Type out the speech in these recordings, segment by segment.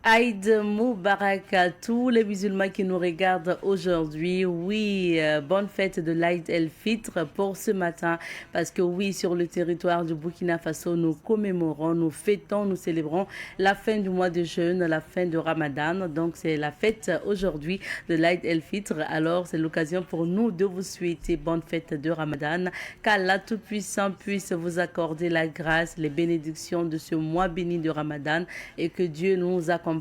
Aïd Moubarak à tous les musulmans qui nous regardent aujourd'hui. Oui, bonne fête de l'Aïd el-Fitr pour ce matin. Parce que oui, sur le territoire du Burkina Faso, nous commémorons, nous fêtons, nous célébrons la fin du mois de jeûne, la fin de Ramadan. Donc c'est la fête aujourd'hui de l'Aïd el-Fitr. Alors c'est l'occasion pour nous de vous souhaiter bonne fête de Ramadan. Qu'Allah Tout-Puissant puisse vous accorder la grâce, les bénédictions de ce mois béni de Ramadan et que Dieu nous accompagne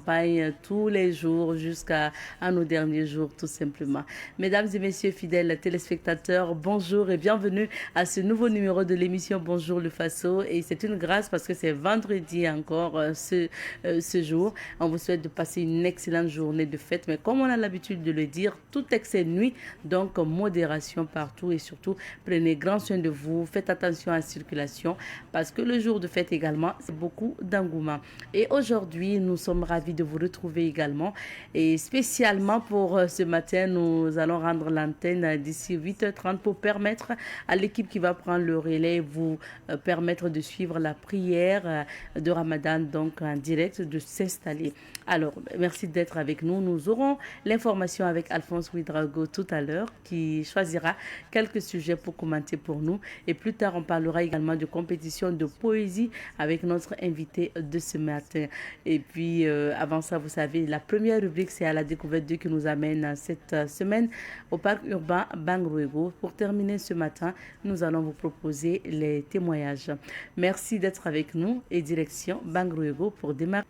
tous les jours jusqu'à nos derniers jours tout simplement. Mesdames et messieurs fidèles téléspectateurs, bonjour et bienvenue à ce nouveau numéro de l'émission Bonjour le Faso. Et c'est une grâce parce que c'est vendredi encore ce jour. On vous souhaite de passer une excellente journée de fête, mais comme on a l'habitude de le dire, tout excès nuit, donc modération partout et surtout prenez grand soin de vous, faites attention à la circulation parce que le jour de fête également, c'est beaucoup d'engouement. Et aujourd'hui, nous sommes ravis de vous retrouver également. Et spécialement pour ce matin, nous allons rendre l'antenne d'ici 8h30 pour permettre à l'équipe qui va prendre le relais, vous permettre de suivre la prière de Ramadan, donc en direct, de s'installer. Alors, merci d'être avec nous. Nous aurons l'information avec Alphonse Ouidrago tout à l'heure, qui choisira quelques sujets pour commenter pour nous. Et plus tard, on parlera également de compétition de poésie avec notre invité de ce matin. Et puis, avant ça, vous savez, la première rubrique, c'est à la découverte d'eux qui nous amène cette semaine au parc urbain Bangrouego. Pour terminer ce matin, nous allons vous proposer les témoignages. Merci d'être avec nous et direction Bangrouego pour démarrer.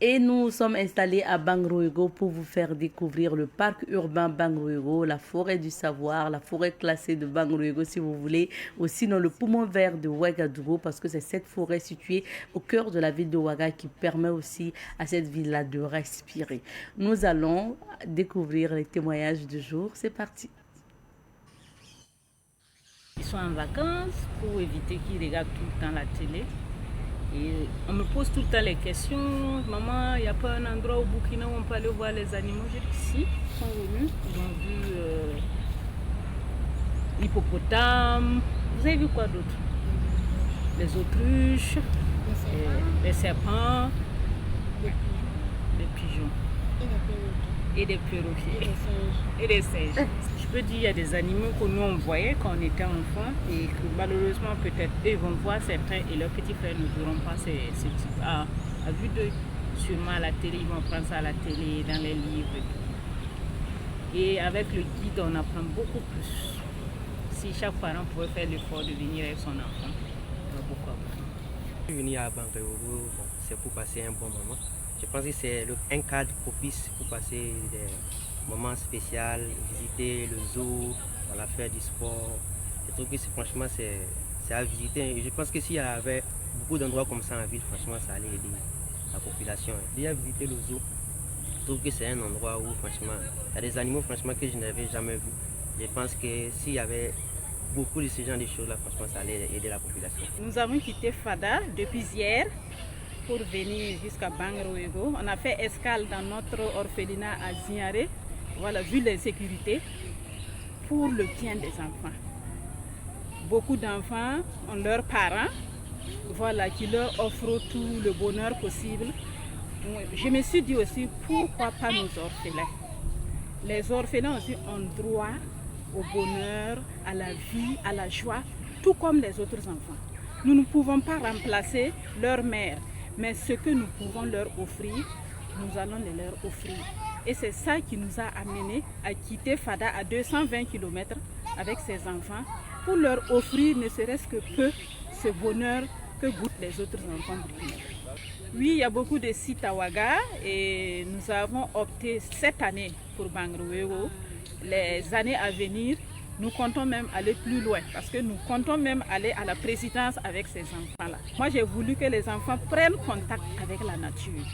Et nous sommes installés à Bangrouego pour vous faire découvrir le parc urbain Bangrouego, la forêt du savoir, la forêt classée de Bangrouego si vous voulez, ou sinon le poumon vert de Ouagadougou parce que c'est cette forêt située au cœur de la ville de Ouaga qui permet aussi à cette ville-là de respirer. Nous allons découvrir les témoignages du jour. C'est parti. Ils sont en vacances pour éviter qu'ils regardent tout le temps la télé. Et on me pose tout le temps les questions. Maman, il n'y a pas un endroit au Burkina où on peut aller voir les animaux? J'ai dit si, ils sont venus. Ils ont vu l'hippopotame. Vous avez vu quoi d'autre? Les autruches, les serpents, les pigeons. Et des perroquets. Et des singes. Je peux dire qu'il y a des animaux que nous on voyait quand on était enfant et que malheureusement peut-être eux vont voir certains et leurs petits frères ne verront pas ce type à vue d'œil. Sûrement à la télé, ils vont prendre ça à la télé, dans les livres et tout. Et avec le guide, on apprend beaucoup plus. Si chaque parent pouvait faire l'effort de venir avec son enfant, on va beaucoup apprendre. Je suis venu à Bangrouego, c'est pour passer un bon moment. Je pense que c'est un cadre propice pour passer des moments spéciaux, visiter le zoo, voilà, faire du sport. Je trouve que franchement c'est à visiter. Et je pense que s'il y avait beaucoup d'endroits comme ça en ville, franchement ça allait aider la population. Déjà visiter le zoo, je trouve que c'est un endroit où franchement il y a des animaux franchement que je n'avais jamais vus. Je pense que s'il y avait beaucoup de ce genre de choses là, franchement ça allait aider la population. Nous avons quitté Fada depuis hier pour venir jusqu'à Bangrouego. On a fait escale dans notre orphelinat à Ziaré, voilà, vu les sécurités, pour le bien des enfants. Beaucoup d'enfants ont leurs parents, voilà, qui leur offrent tout le bonheur possible. Je me suis dit aussi, pourquoi pas nos orphelins? Les orphelins aussi ont droit au bonheur, à la vie, à la joie, tout comme les autres enfants. Nous ne pouvons pas remplacer leur mère, mais ce que nous pouvons leur offrir, nous allons les leur offrir. Et c'est ça qui nous a amenés à quitter Fada à 220 km avec ses enfants pour leur offrir ne serait-ce que peu ce bonheur que goûtent les autres enfants burkinabés. Oui, il y a beaucoup de sites à Ouaga et nous avons opté cette année pour Bangrouego. Les années à venir, nous comptons même aller plus loin parce que nous comptons même aller à la présidence avec ces enfants-là. Moi, j'ai voulu que les enfants prennent contact avec la nature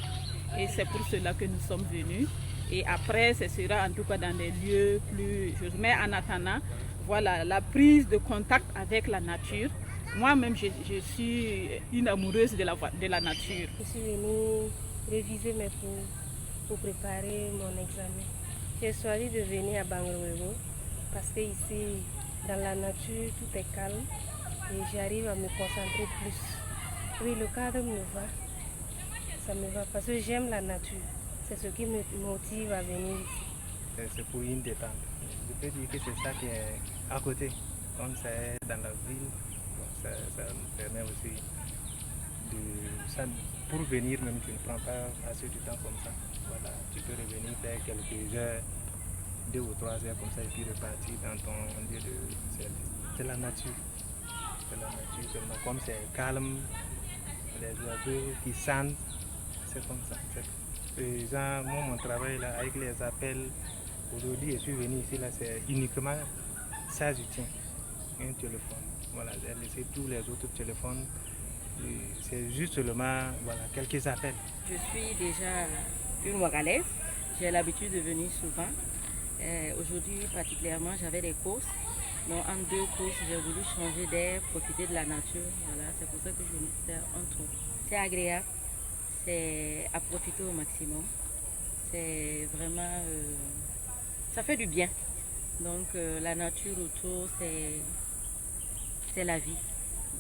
et c'est pour cela que nous sommes venus. Et après, ce sera en tout cas dans des lieux plus... Mais en attendant, voilà, la prise de contact avec la nature. Moi-même, je suis une amoureuse de la nature. Je suis venue réviser mes cours pour préparer mon examen. J'ai choisi de venir à Bangrouego parce que ici, dans la nature, tout est calme et j'arrive à me concentrer plus. Oui, le cadre me va. ça me va parce que j'aime la nature. C'est ce qui me motive à venir ici. C'est pour une détente. Je peux dire que c'est ça qui est à côté. Comme c'est dans la ville, ça nous permet aussi pour venir même, tu ne prends pas assez de temps comme ça. Voilà, tu peux revenir faire quelques heures, 2 ou 3 heures comme ça et puis repartir dans ton lieu de service. C'est la nature. C'est la nature seulement. Comme c'est calme, les oiseaux qui chantent, c'est comme ça. Et genre, moi, mon travail là, avec les appels, aujourd'hui, je suis venu ici, là, c'est uniquement ça, je tiens. Un téléphone. Voilà, j'ai laissé tous les autres téléphones. C'est juste seulement voilà, quelques appels. Je suis déjà une Ouagalaise. J'ai l'habitude de venir souvent. Aujourd'hui, particulièrement, j'avais des courses. Donc, en 2 courses, j'ai voulu changer d'air, profiter de la nature. Voilà, c'est pour ça que je me fais un tour. C'est agréable. C'est à profiter au maximum. C'est vraiment... ça fait du bien. Donc, la nature autour, c'est la vie.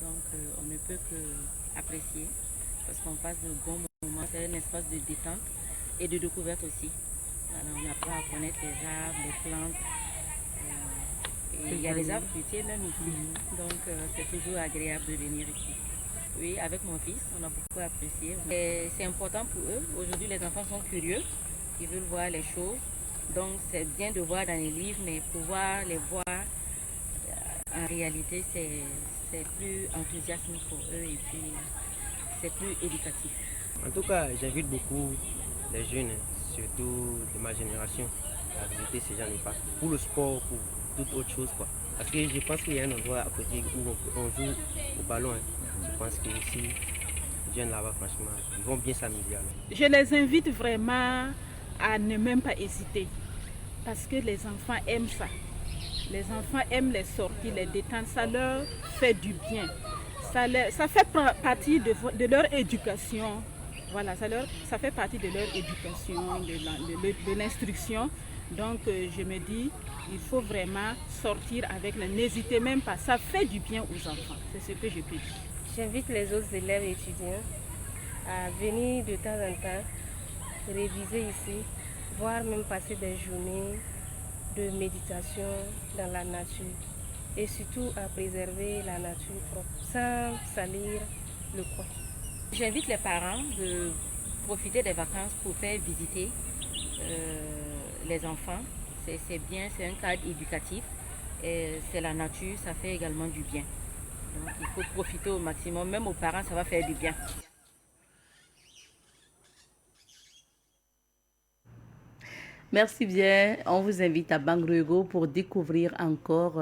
Donc on ne peut que apprécier parce qu'on passe de bons moments. C'est un espace de détente et de découverte aussi. Voilà, on apprend à connaître les arbres, les plantes. Et il y a des arbres fruitiers même ici. Donc c'est toujours agréable de venir ici. Oui, avec mon fils, on a beaucoup apprécié. C'est important pour eux. Aujourd'hui, les enfants sont curieux. Ils veulent voir les choses. Donc c'est bien de voir dans les livres, mais pouvoir les voir en réalité, c'est plus enthousiasmant pour eux et puis c'est plus éducatif. En tout cas, j'invite beaucoup les jeunes, surtout de ma génération, à visiter ces gens de parcs. Pour le sport, pour toute autre chose. Quoi. Parce que je pense qu'il y a un endroit à côté où on joue au ballon. Hein. Je pense que si les jeunes là-bas, franchement, ils vont bien s'amuser. Je les invite vraiment à ne même pas hésiter. Parce que les enfants aiment ça. Les enfants aiment les sorties, les détentes, ça leur fait du bien. Ça fait partie de leur éducation. Voilà, ça fait partie de leur éducation, de l'instruction. Donc je me dis, il faut vraiment sortir avec les... N'hésitez même pas, ça fait du bien aux enfants. C'est ce que je peux dire. J'invite les autres élèves et étudiants à venir de temps en temps, réviser ici, voire même passer des journées de méditation dans la nature et surtout à préserver la nature propre sans salir le coin. J'invite les parents de profiter des vacances pour faire visiter les enfants. C'est bien, c'est un cadre éducatif, c'est la nature, ça fait également du bien. Donc il faut profiter au maximum, même aux parents ça va faire du bien. Merci bien. On vous invite à Bangrego pour découvrir encore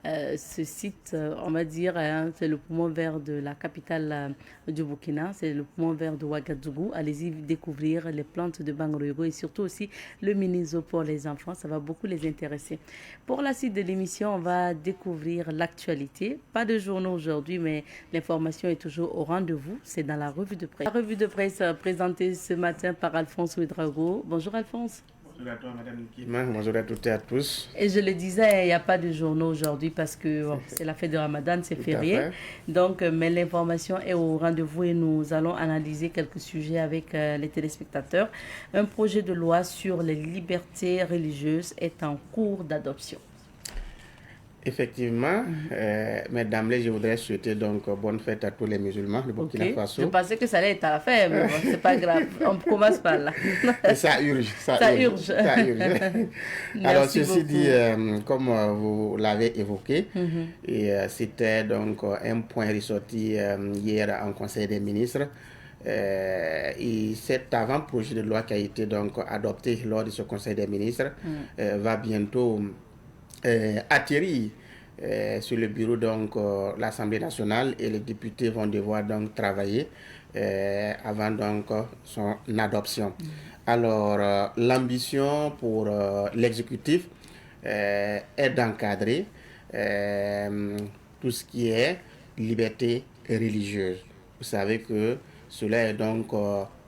ce site, on va dire, hein, c'est le poumon vert de la capitale du Burkina, c'est le poumon vert de Ouagadougou. Allez-y découvrir les plantes de Bangrego et surtout aussi le mini-zoo pour les enfants, ça va beaucoup les intéresser. Pour la suite de l'émission, on va découvrir l'actualité. Pas de journaux aujourd'hui, mais l'information est toujours au rendez-vous, c'est dans la revue de presse. La revue de presse présentée ce matin par Alphonse Ouedraogo. Bonjour Alphonse. Bonjour à toi, Madame Nkima. Bonjour à toutes et à tous. Et je le disais, il n'y a pas de journaux aujourd'hui parce que bon, c'est la fête de Ramadan, c'est férié. Donc, mais l'information est au rendez-vous et nous allons analyser quelques sujets avec les téléspectateurs. Un projet de loi sur les libertés religieuses est en cours d'adoption. Effectivement, mais d'emblée, je voudrais souhaiter donc bonne fête à tous les musulmans de Burkina Faso. Je pensais que ça allait être à la fin, mais bon, c'est pas grave. On commence par là. Ça urge. Alors, ceci dit, comme vous l'avez évoqué, et c'était donc un point ressorti hier en Conseil des ministres. Et cet avant-projet de loi qui a été donc adopté lors de ce Conseil des ministres va bientôt atterrir sur le bureau donc l'Assemblée nationale et les députés vont devoir donc travailler avant donc son adoption. Alors l'ambition pour l'exécutif est d'encadrer tout ce qui est liberté religieuse. Vous savez que cela est donc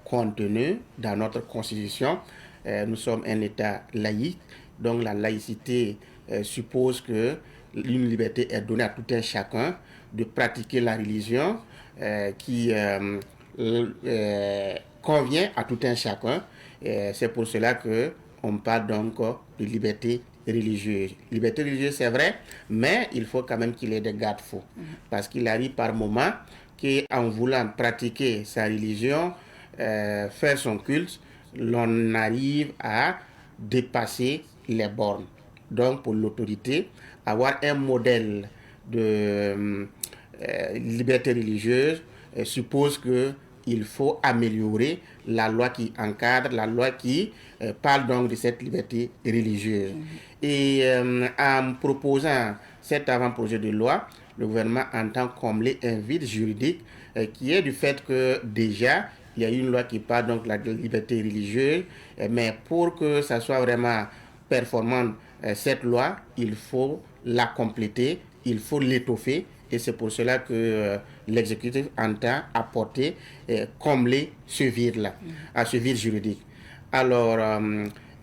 contenu dans notre constitution. Nous sommes un État laïque, donc la laïcité suppose que une liberté est donnée à tout un chacun de pratiquer la religion qui convient à tout un chacun. C'est pour cela que on parle donc de liberté religieuse. Liberté religieuse, c'est vrai, mais il faut quand même qu'il y ait des garde-fous. Parce qu'il arrive par moment qu'en voulant pratiquer sa religion, faire son culte, l'on arrive à dépasser les bornes. Donc, pour l'autorité, avoir un modèle de liberté religieuse suppose qu'il faut améliorer la loi qui encadre, la loi qui parle donc de cette liberté religieuse. Et en proposant cet avant-projet de loi, le gouvernement entend combler un vide juridique qui est du fait que déjà, il y a une loi qui parle donc de la liberté religieuse, mais pour que ça soit vraiment performant, cette loi, il faut la compléter, il faut l'étoffer, et c'est pour cela que l'exécutif entend apporter, combler ce vide-là, à ce vide juridique. Alors,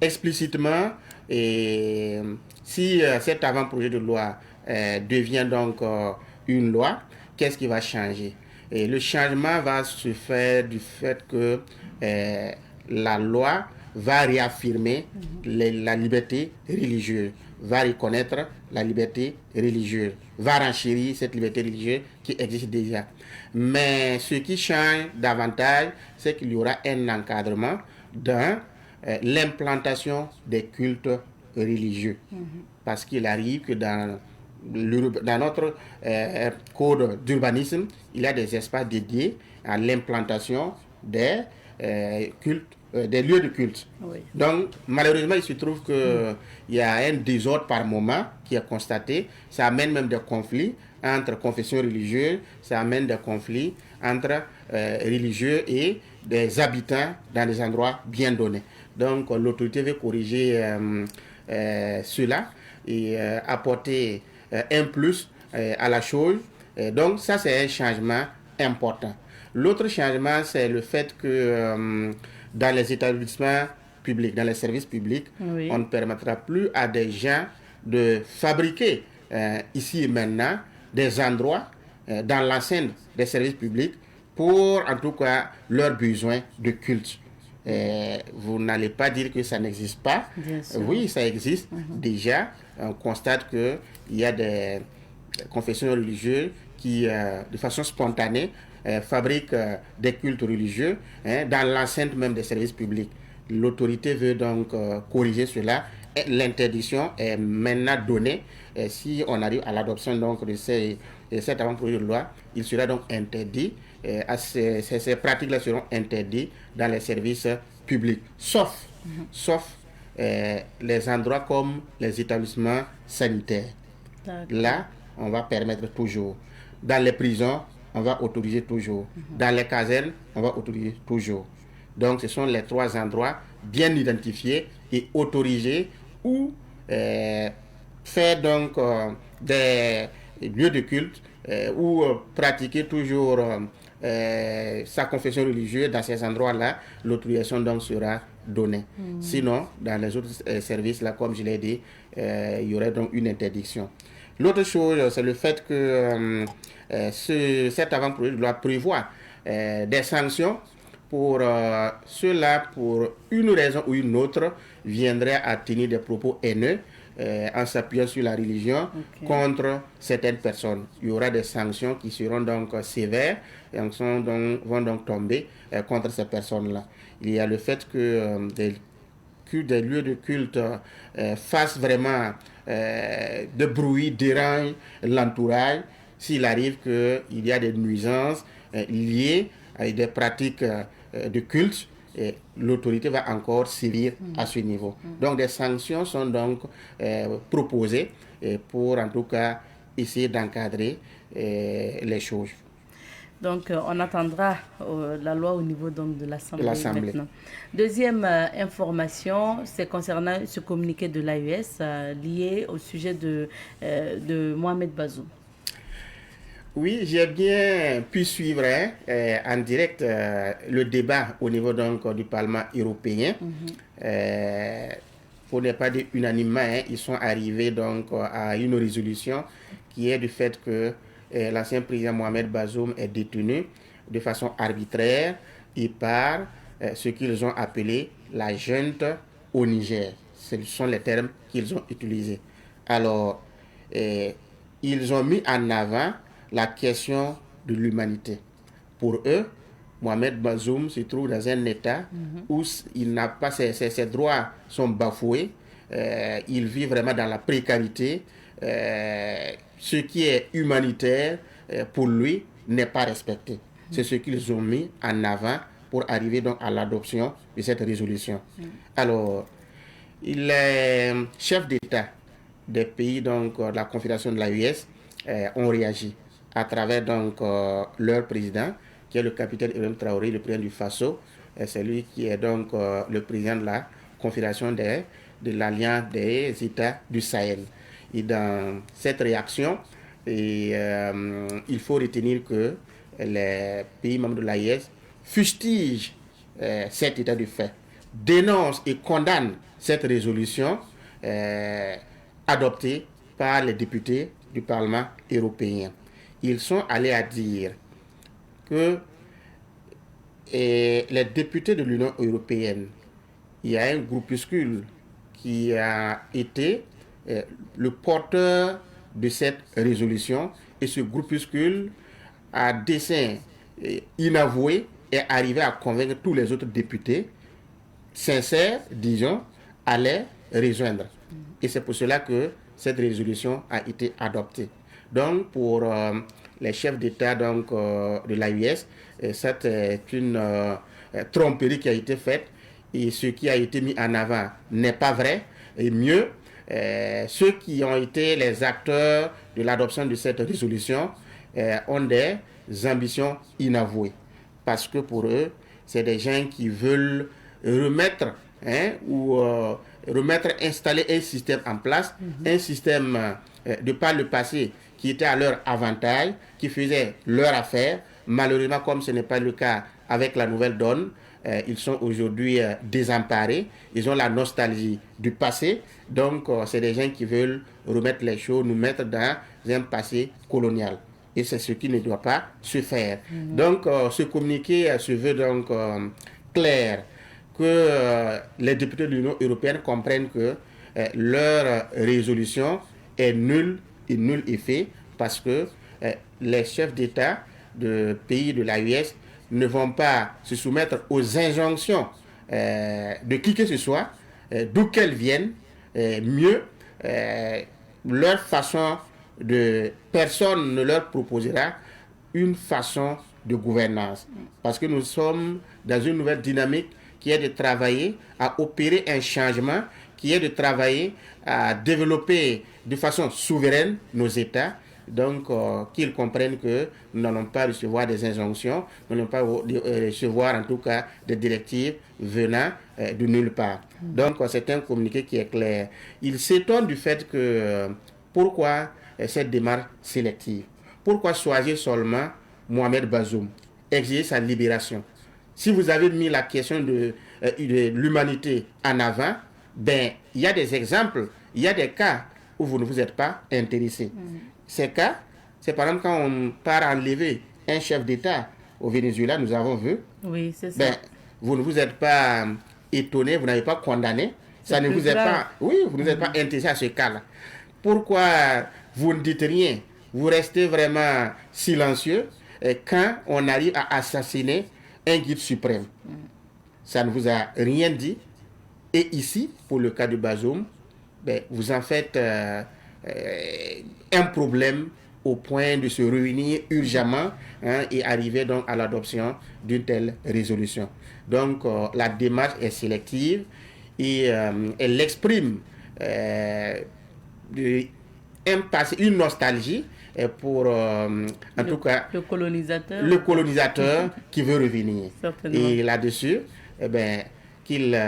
explicitement, si cet avant-projet de loi devient donc une loi, qu'est-ce qui va changer? Et le changement va se faire du fait que la loi va réaffirmer la liberté religieuse, va reconnaître la liberté religieuse, va renchérir cette liberté religieuse qui existe déjà. Mais ce qui change davantage, c'est qu'il y aura un encadrement dans l'implantation des cultes religieux. Parce qu'il arrive que dans notre code d'urbanisme, il y a des espaces dédiés à l'implantation des cultes, des lieux de culte. Oui. Donc, malheureusement, il se trouve qu'il y a un désordre par moment qui est constaté. Ça amène même des conflits entre confessions religieuses, ça amène des conflits entre religieux et des habitants dans des endroits bien donnés. Donc, l'autorité veut corriger cela et apporter un plus à la chose. Donc, ça, c'est un changement important. L'autre changement, c'est le fait que dans les établissements publics, dans les services publics, oui, on ne permettra plus à des gens de fabriquer ici et maintenant des endroits dans l'enceinte des services publics pour, en tout cas, leurs besoins de culte. Vous n'allez pas dire que ça n'existe pas. Oui, ça existe déjà. On constate qu'il y a des confessions religieuses qui, de façon spontanée, fabriquent des cultes religieux dans l'enceinte même des services publics. L'autorité veut donc corriger cela. L'interdiction est maintenant donnée. Si on arrive à l'adoption donc de cet avant-projet de loi, il sera donc interdit. Ces pratiques-là seront interdites dans les services publics, sauf les endroits comme les établissements sanitaires. Là, on va permettre toujours. Dans les prisons, on va autoriser toujours. Dans les casernes, on va autoriser toujours. Donc, ce sont les trois endroits bien identifiés et autorisés où faire donc des lieux de culte ou pratiquer toujours sa confession religieuse dans ces endroits-là. L'autorisation donc sera donnée. Sinon, dans les autres services, là, comme je l'ai dit, il y aurait donc une interdiction. L'autre chose, c'est le fait que cet avant-projet de loi prévoit des sanctions pour ceux-là, pour une raison ou une autre, viendraient à tenir des propos haineux en s'appuyant sur la religion contre certaines personnes. Il y aura des sanctions qui seront donc sévères et vont donc tomber contre ces personnes-là. Il y a le fait que des lieux de culte fassent vraiment de bruit, dérangent l'entourage. S'il arrive qu'il y a des nuisances liées à des pratiques de culte, l'autorité va encore sévir à ce niveau. Donc des sanctions sont donc proposées pour en tout cas essayer d'encadrer les choses. Donc, on attendra la loi au niveau donc, de l'Assemblée maintenant. Deuxième information, c'est concernant ce communiqué de l'AES lié au sujet de Mohamed Bazoum. Oui, j'ai bien pu suivre en direct le débat au niveau donc, du Parlement européen. Pour ne pas dire unanimement, ils sont arrivés donc, à une résolution qui est du fait que l'ancien président Mohamed Bazoum est détenu de façon arbitraire et par ce qu'ils ont appelé la junte au Niger. Ce sont les termes qu'ils ont utilisés. Alors, ils ont mis en avant la question de l'humanité. Pour eux, Mohamed Bazoum se trouve dans un état où il n'a pas ses droits sont bafoués. Il vit vraiment dans la précarité. Ce qui est humanitaire, pour lui, n'est pas respecté. C'est ce qu'ils ont mis en avant pour arriver donc à l'adoption de cette résolution. Alors, les chefs d'État des pays donc de la Confédération de l'AES ont réagi à travers donc leur président, qui est le capitaine Ibrahim Traoré, le président du Faso. C'est lui qui est donc le président de la Confédération de l'Alliance des États du Sahel. Et dans cette réaction, il faut retenir que les pays membres de l'AES fustigent cet état de fait, dénoncent et condamnent cette résolution adoptée par les députés du Parlement européen. Ils sont allés à dire que les députés de l'Union européenne, il y a un groupuscule qui a été le porteur de cette résolution, et ce groupuscule, à dessein inavoué, est arrivé à convaincre tous les autres députés sincères, disons, à les rejoindre. Et c'est pour cela que cette résolution a été adoptée. Donc, pour les chefs d'État donc, de l'AES, c'est une tromperie qui a été faite, et ce qui a été mis en avant n'est pas vrai. Et mieux, ceux qui ont été les acteurs de l'adoption de cette résolution ont des ambitions inavouées. Parce que pour eux, c'est des gens qui veulent remettre installer un système en place, un système de par le passé qui était à leur avantage, qui faisait leur affaire. Malheureusement, comme ce n'est pas le cas avec la nouvelle donne, ils sont aujourd'hui désemparés, ils ont la nostalgie du passé, donc c'est des gens qui veulent remettre les choses, nous mettre dans un passé colonial. Et c'est ce qui ne doit pas se faire. Donc ce communiqué se veut donc clair, que les députés de l'Union européenne comprennent que leur résolution est nulle et nul effet, parce que les chefs d'État de pays de l'AES ne vont pas se soumettre aux injonctions de qui que ce soit, d'où qu'elles viennent. Mieux, leur façon de... Personne ne leur proposera une façon de gouvernance. Parce que nous sommes dans une nouvelle dynamique qui est de travailler à opérer un changement, qui est de travailler à développer de façon souveraine nos États. Donc, qu'ils comprennent que nous n'allons pas recevoir des injonctions, nous n'allons pas recevoir en tout cas des directives venant de nulle part. Donc, c'est un communiqué qui est clair. Il s'étonne du fait que pourquoi cette démarche sélective? Pourquoi choisir seulement Mohamed Bazoum, exiger sa libération? Si vous avez mis la question de l'humanité en avant, ben, il y a des exemples, il y a des cas où vous ne vous êtes pas intéressé. Ces cas, c'est par exemple quand on part enlever un chef d'État au Venezuela, nous avons vu. Oui, c'est ça. Ben, vous ne vous êtes pas étonné, vous n'avez pas condamné. Ça ne vous est pas, oui, vous ne vous êtes pas intéressé à ce cas-là. Pourquoi vous ne dites rien? Vous restez vraiment silencieux quand on arrive à assassiner un guide suprême. Ça ne vous a rien dit. Et ici, pour le cas de Bazoum, ben, vous en faites un problème au point de se réunir urgemment et arriver donc à l'adoption d'une telle résolution. Donc la démarche est sélective et elle exprime une nostalgie pour en tout cas le colonisateur qui veut revenir. Certainement. Et là-dessus, qu'il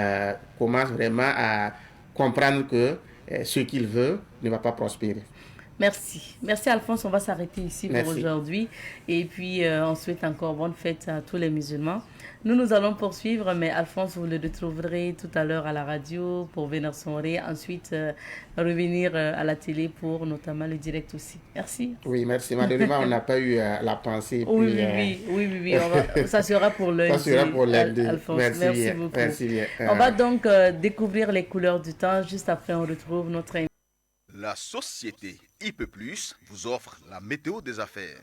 commence vraiment à comprendre que ce qu'il veut ne va pas prospérer. Merci. Merci Alphonse, on va s'arrêter ici pour aujourd'hui. Et puis on souhaite encore bonne fête à tous les musulmans. Nous allons poursuivre, mais Alphonse, vous le retrouverez tout à l'heure à la radio pour venir soirée. Ensuite, revenir à la télé pour notamment le direct aussi. Merci. Oui, merci. Malheureusement, on n'a pas eu la pensée. Oui. Ça sera pour lundi. Ça sera pour lundi. Alphonse, merci beaucoup. Merci bien. On va donc découvrir les couleurs du temps. Juste après, on retrouve notre invité. La société IP+ vous offre la météo des affaires.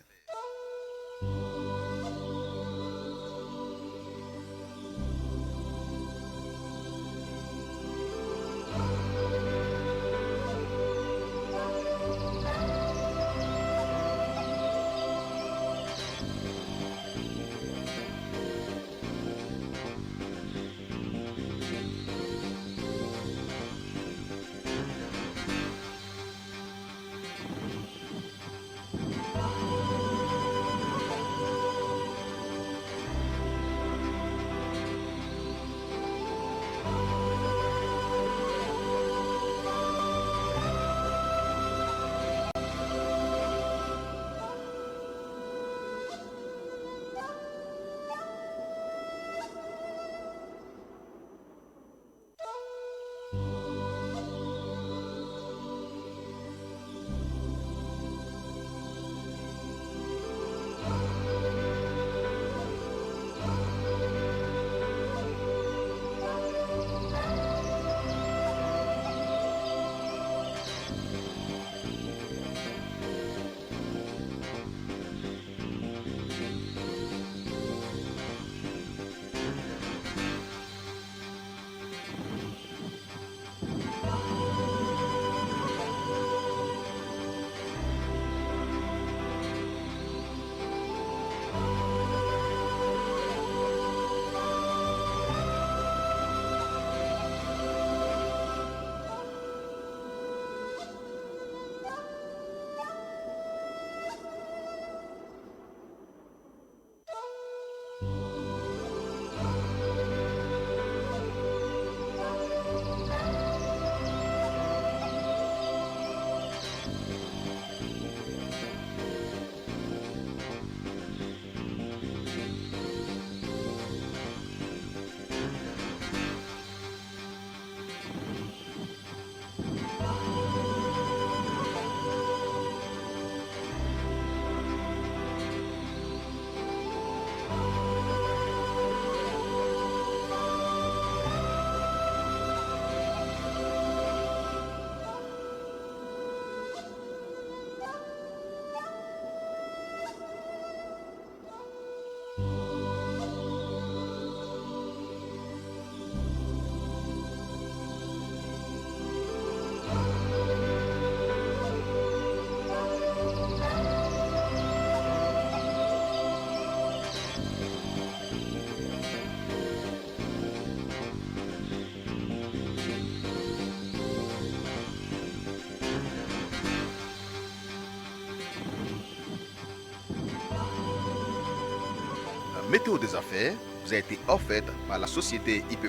Météo des affaires vous a été offerte par la société IP+,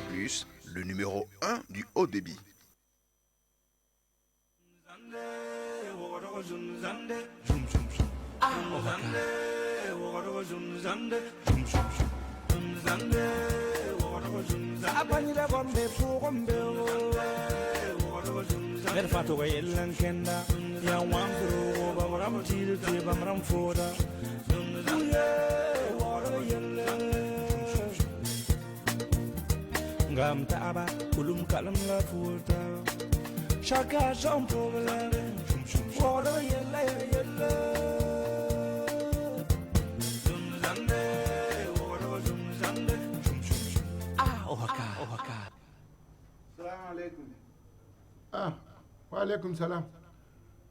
le numéro 1 du haut débit. Ngam taaba kulum kalam la futa shaka jom problem wada yella yella zum zande wada zum zande ohaka salam alaikum wa alaikum salam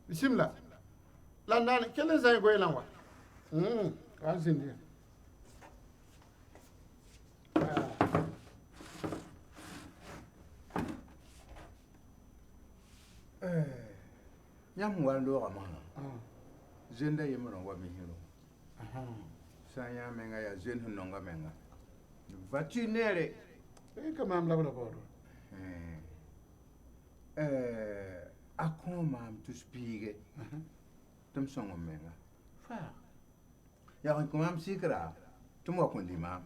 bismillah landan kelen zay goy lan wa wa zindi Nyam wando kama zenda yemono wa mihiro sanya menga ya zen hunonga menga vatu nere kama amla bala bodo akoma am to speak tum songo menga fa ya ko mam sikra tum wa kun limam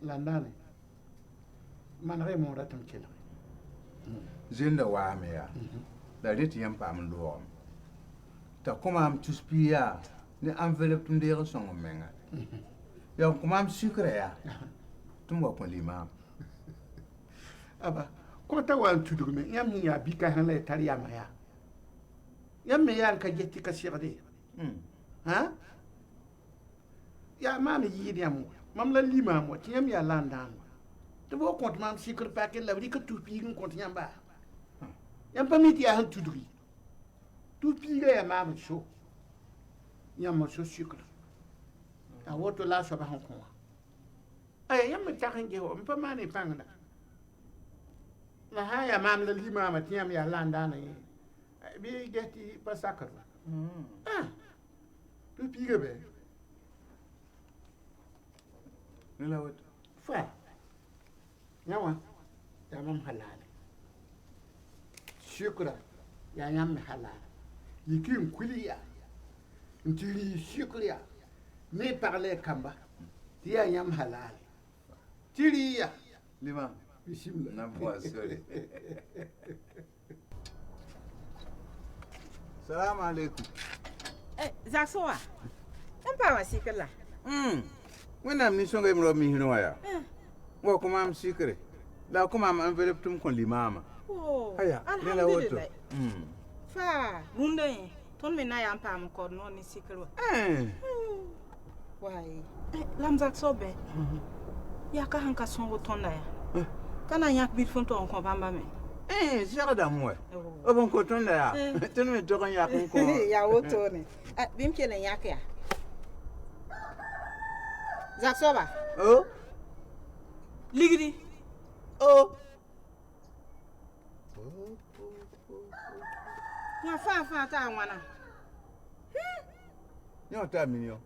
landane man re mo ratum kila zinda wa me ya da rit yam pam lo ta kuma am tuspia ni envelope tum de songo menga ya ko mam sikra ya tum wa kun limam aba ko ta wan tudur me yam ni ya bika han le tariya ma ya yam me yan ka jetti ka sirde ha ya mam yi ni am mam la lima mo ti yam ya landan to bo compte mam sikr pa ke la bri ka tupi ngun compte yam ba yam pa mi ti ya han tuduri tupi ga ya mam so yam mo so sikr a woto la so ba han ko ay yam me ta han ge ho mpa mane pangna na haya mam la lima ma ti yam ya landan bi geti pa sakar tupi ga be nila wat fa yawa ya mam halal shukra ya yam halal yikin kuliya ntiri shukriya ne parler kamba ti ya yam halal tiriya lima bismillah na boisole salam alaikum Zaksoa, an pa wa sikla. Wena ni songa imro mi hino ya. Wa kuma am sikre. La kuma am envelope tum kon limama. Oh. Aya, ne la woto. Fa, runde ton me na ya am pa am ko no ni sikla. Wai. Lam Zakso be. Ya ka han ka son woton da ya. Kana yak bil fon to on ko bamba me. Sera da mwe. Obon ko ton da ya. Ton me to kan ya kun ko. Ya woto ne. Bim kelen yak ya. Zakso ba. Oh. Ligri. Oh. Ya fa ta wana. Nyo ta million.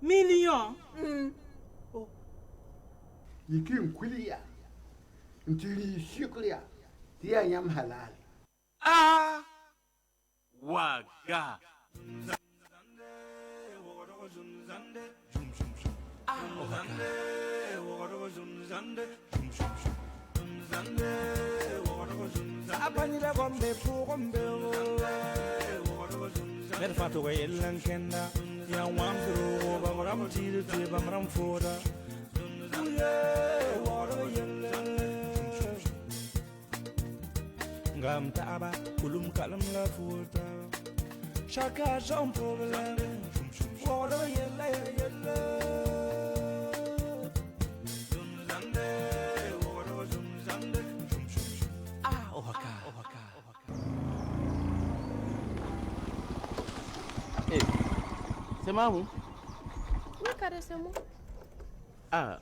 Million? Oh. Yikin kuliya. Ntiri shukriya. Ti ya yam halal. Waga. Apanyira gombe pugombe mer fato ga yellan kenda ya wamdro ba maram tiru te ba maram foda ngam taaba kulum kalam la futa chaka son problème woro yella yella Hey, c'est Mamou? Oui, Cadet, c'est moi. Ah,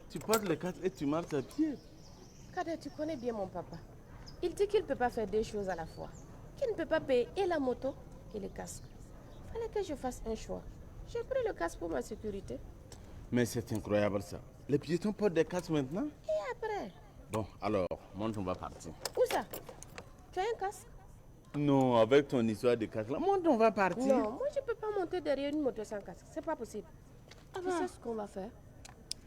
tu portes le casque et tu marches à pied. Cadet, tu connais bien mon papa. Il dit qu'il ne peut pas faire deux choses à la fois. Qu'il ne peut pas payer et la moto et le casque. Il fallait que je fasse un choix. J'ai pris le casque pour ma sécurité. Mais c'est incroyable ça. Les piétons portent des casques maintenant? Et après? Bon, alors, monte, on va partir. Où ça? Tu as un casque? Non, avec ton histoire de casque là, monte, on va partir. Non, moi je ne peux pas monter derrière une moto sans casque. C'est pas possible. Tu sais ce qu'on va faire?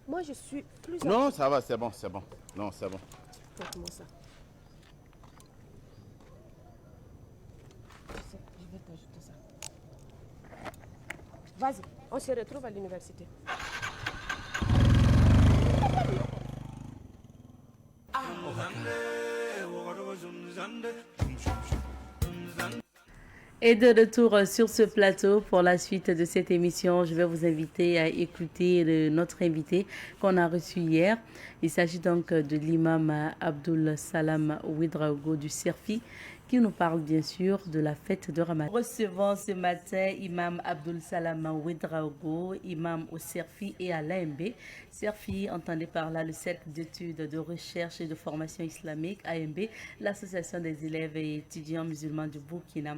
Moi je suis plus... Non, ça va, c'est bon, c'est bon. Non, c'est bon. Faites-moi ça. Je vais t'ajouter ça. Vas-y, on se retrouve à l'université. Et de retour sur ce plateau pour la suite de cette émission, je vais vous inviter à écouter notre invité qu'on a reçu hier. Il s'agit donc de l'imam Abdul Salam Ouedraogo du Serfi qui nous parle bien sûr de la fête de Ramadan. Recevons ce matin Imam Abdul Salam Ouedraogo, imam au Serfi et à l'AMB. Serfi, entendez par là le Cercle d'études, de recherche et de formation islamique, AMB, l'association des élèves et étudiants musulmans du Burkina.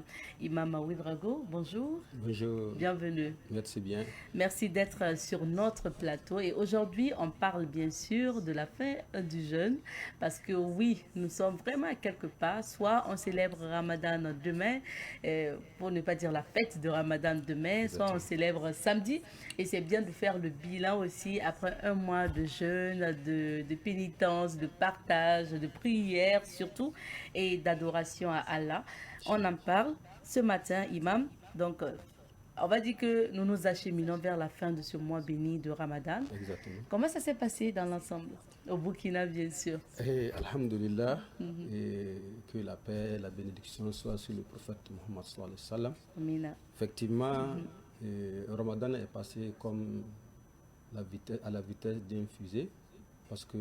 Imam Ouedraogo, bonjour. Bonjour. Bienvenue. Merci bien. Merci d'être sur notre plateau. Et aujourd'hui, on parle bien sûr de la fin du jeûne. Parce que oui, nous sommes vraiment à quelque part. Soit on célèbre Ramadan demain, pour ne pas dire la fête de Ramadan demain, soit on célèbre samedi. Et c'est bien de faire le bilan aussi après un mois de jeûne, de pénitence, de partage, de prière surtout, et d'adoration à Allah. On en parle ce matin, Imam. Donc, on va dire que nous nous acheminons vers la fin de ce mois béni de Ramadan. Exactement. Comment ça s'est passé dans l'ensemble? Au Burkina, bien sûr. Alhamdulillah, et que la paix, la bénédiction soit sur le prophète Mohammed sallallahu alayhi wa sallam. Amina. Effectivement, Ramadan est passé comme à la vitesse d'une fusée, parce que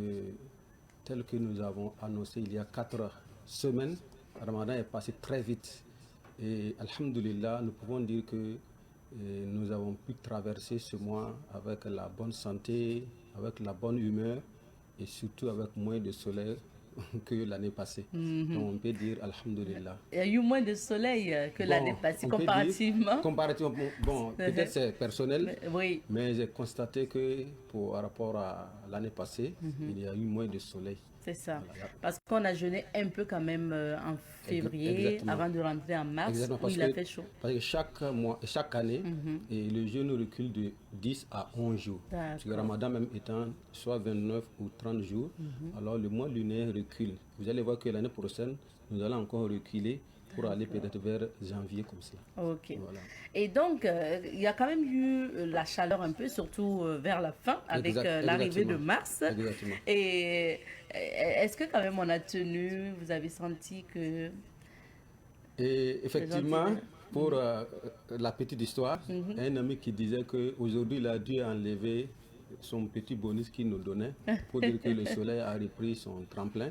tel que nous avons annoncé il y a 4 semaines, Ramadan est passé très vite. Et alhamdulillah, nous pouvons dire que nous avons pu traverser ce mois avec la bonne santé, avec la bonne humeur et surtout avec moins de soleil que l'année passée. Donc on peut dire alhamdulillah. Il y a eu moins de soleil que l'année passée comparativement. Comparativement, bon, peut-être c'est personnel, oui. Mais j'ai constaté que par rapport à l'année passée, il y a eu moins de soleil. C'est ça. Voilà. Parce qu'on a jeûné un peu quand même en février, avant de rentrer en mars, où il a fait chaud. Parce que chaque année, et le jeûne recule de 10 à 11 jours. Parce que le Ramadan même étant soit 29 ou 30 jours, alors le mois lunaire recule. Vous allez voir que l'année prochaine, nous allons encore reculer pour aller peut-être vers janvier comme ça. Ok. Voilà. Et donc, il y a quand même eu la chaleur un peu, surtout vers la fin, avec l'arrivée de mars. Exactement. Et est-ce que quand même on a tenu, vous avez senti que... Et effectivement, pour la petite histoire, un ami qui disait qu'aujourd'hui il a dû enlever son petit bonus qu'il nous donnait pour dire que le soleil a repris son tremplin.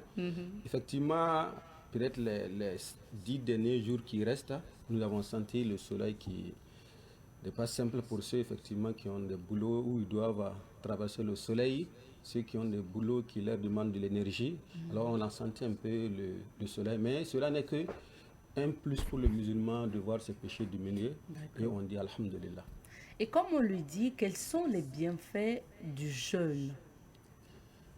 Effectivement, peut-être les 10 derniers jours qui restent, nous avons senti le soleil qui n'est pas simple pour ceux effectivement qui ont des boulots où ils doivent traverser le soleil, ceux qui ont des boulots qui leur demandent de l'énergie. Alors on a senti un peu le soleil, mais cela n'est que un plus pour le musulman de voir ses péchés diminuer et on dit alhamdulillah. Et comme on le dit, quels sont les bienfaits du jeûne?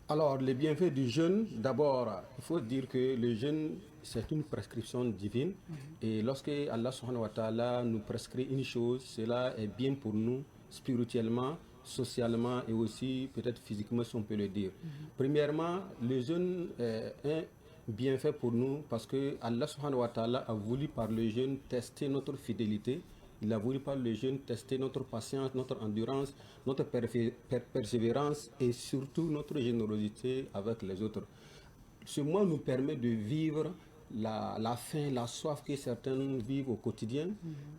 Alors, les bienfaits du jeûne, d'abord, il faut dire que le jeûne, c'est une prescription divine. Et lorsque Allah subhanahu wa ta'ala nous prescrit une chose, cela est bien pour nous, spirituellement, socialement et aussi peut-être physiquement, si on peut le dire. Premièrement, le jeûne est un bienfait pour nous parce que Allah subhanahu wa ta'ala a voulu par le jeûne tester notre fidélité. Il a voulu par le jeûne tester notre patience, notre endurance, notre persévérance et surtout notre générosité avec les autres. Ce mois nous permet de vivre la faim, la soif que certains vivent au quotidien.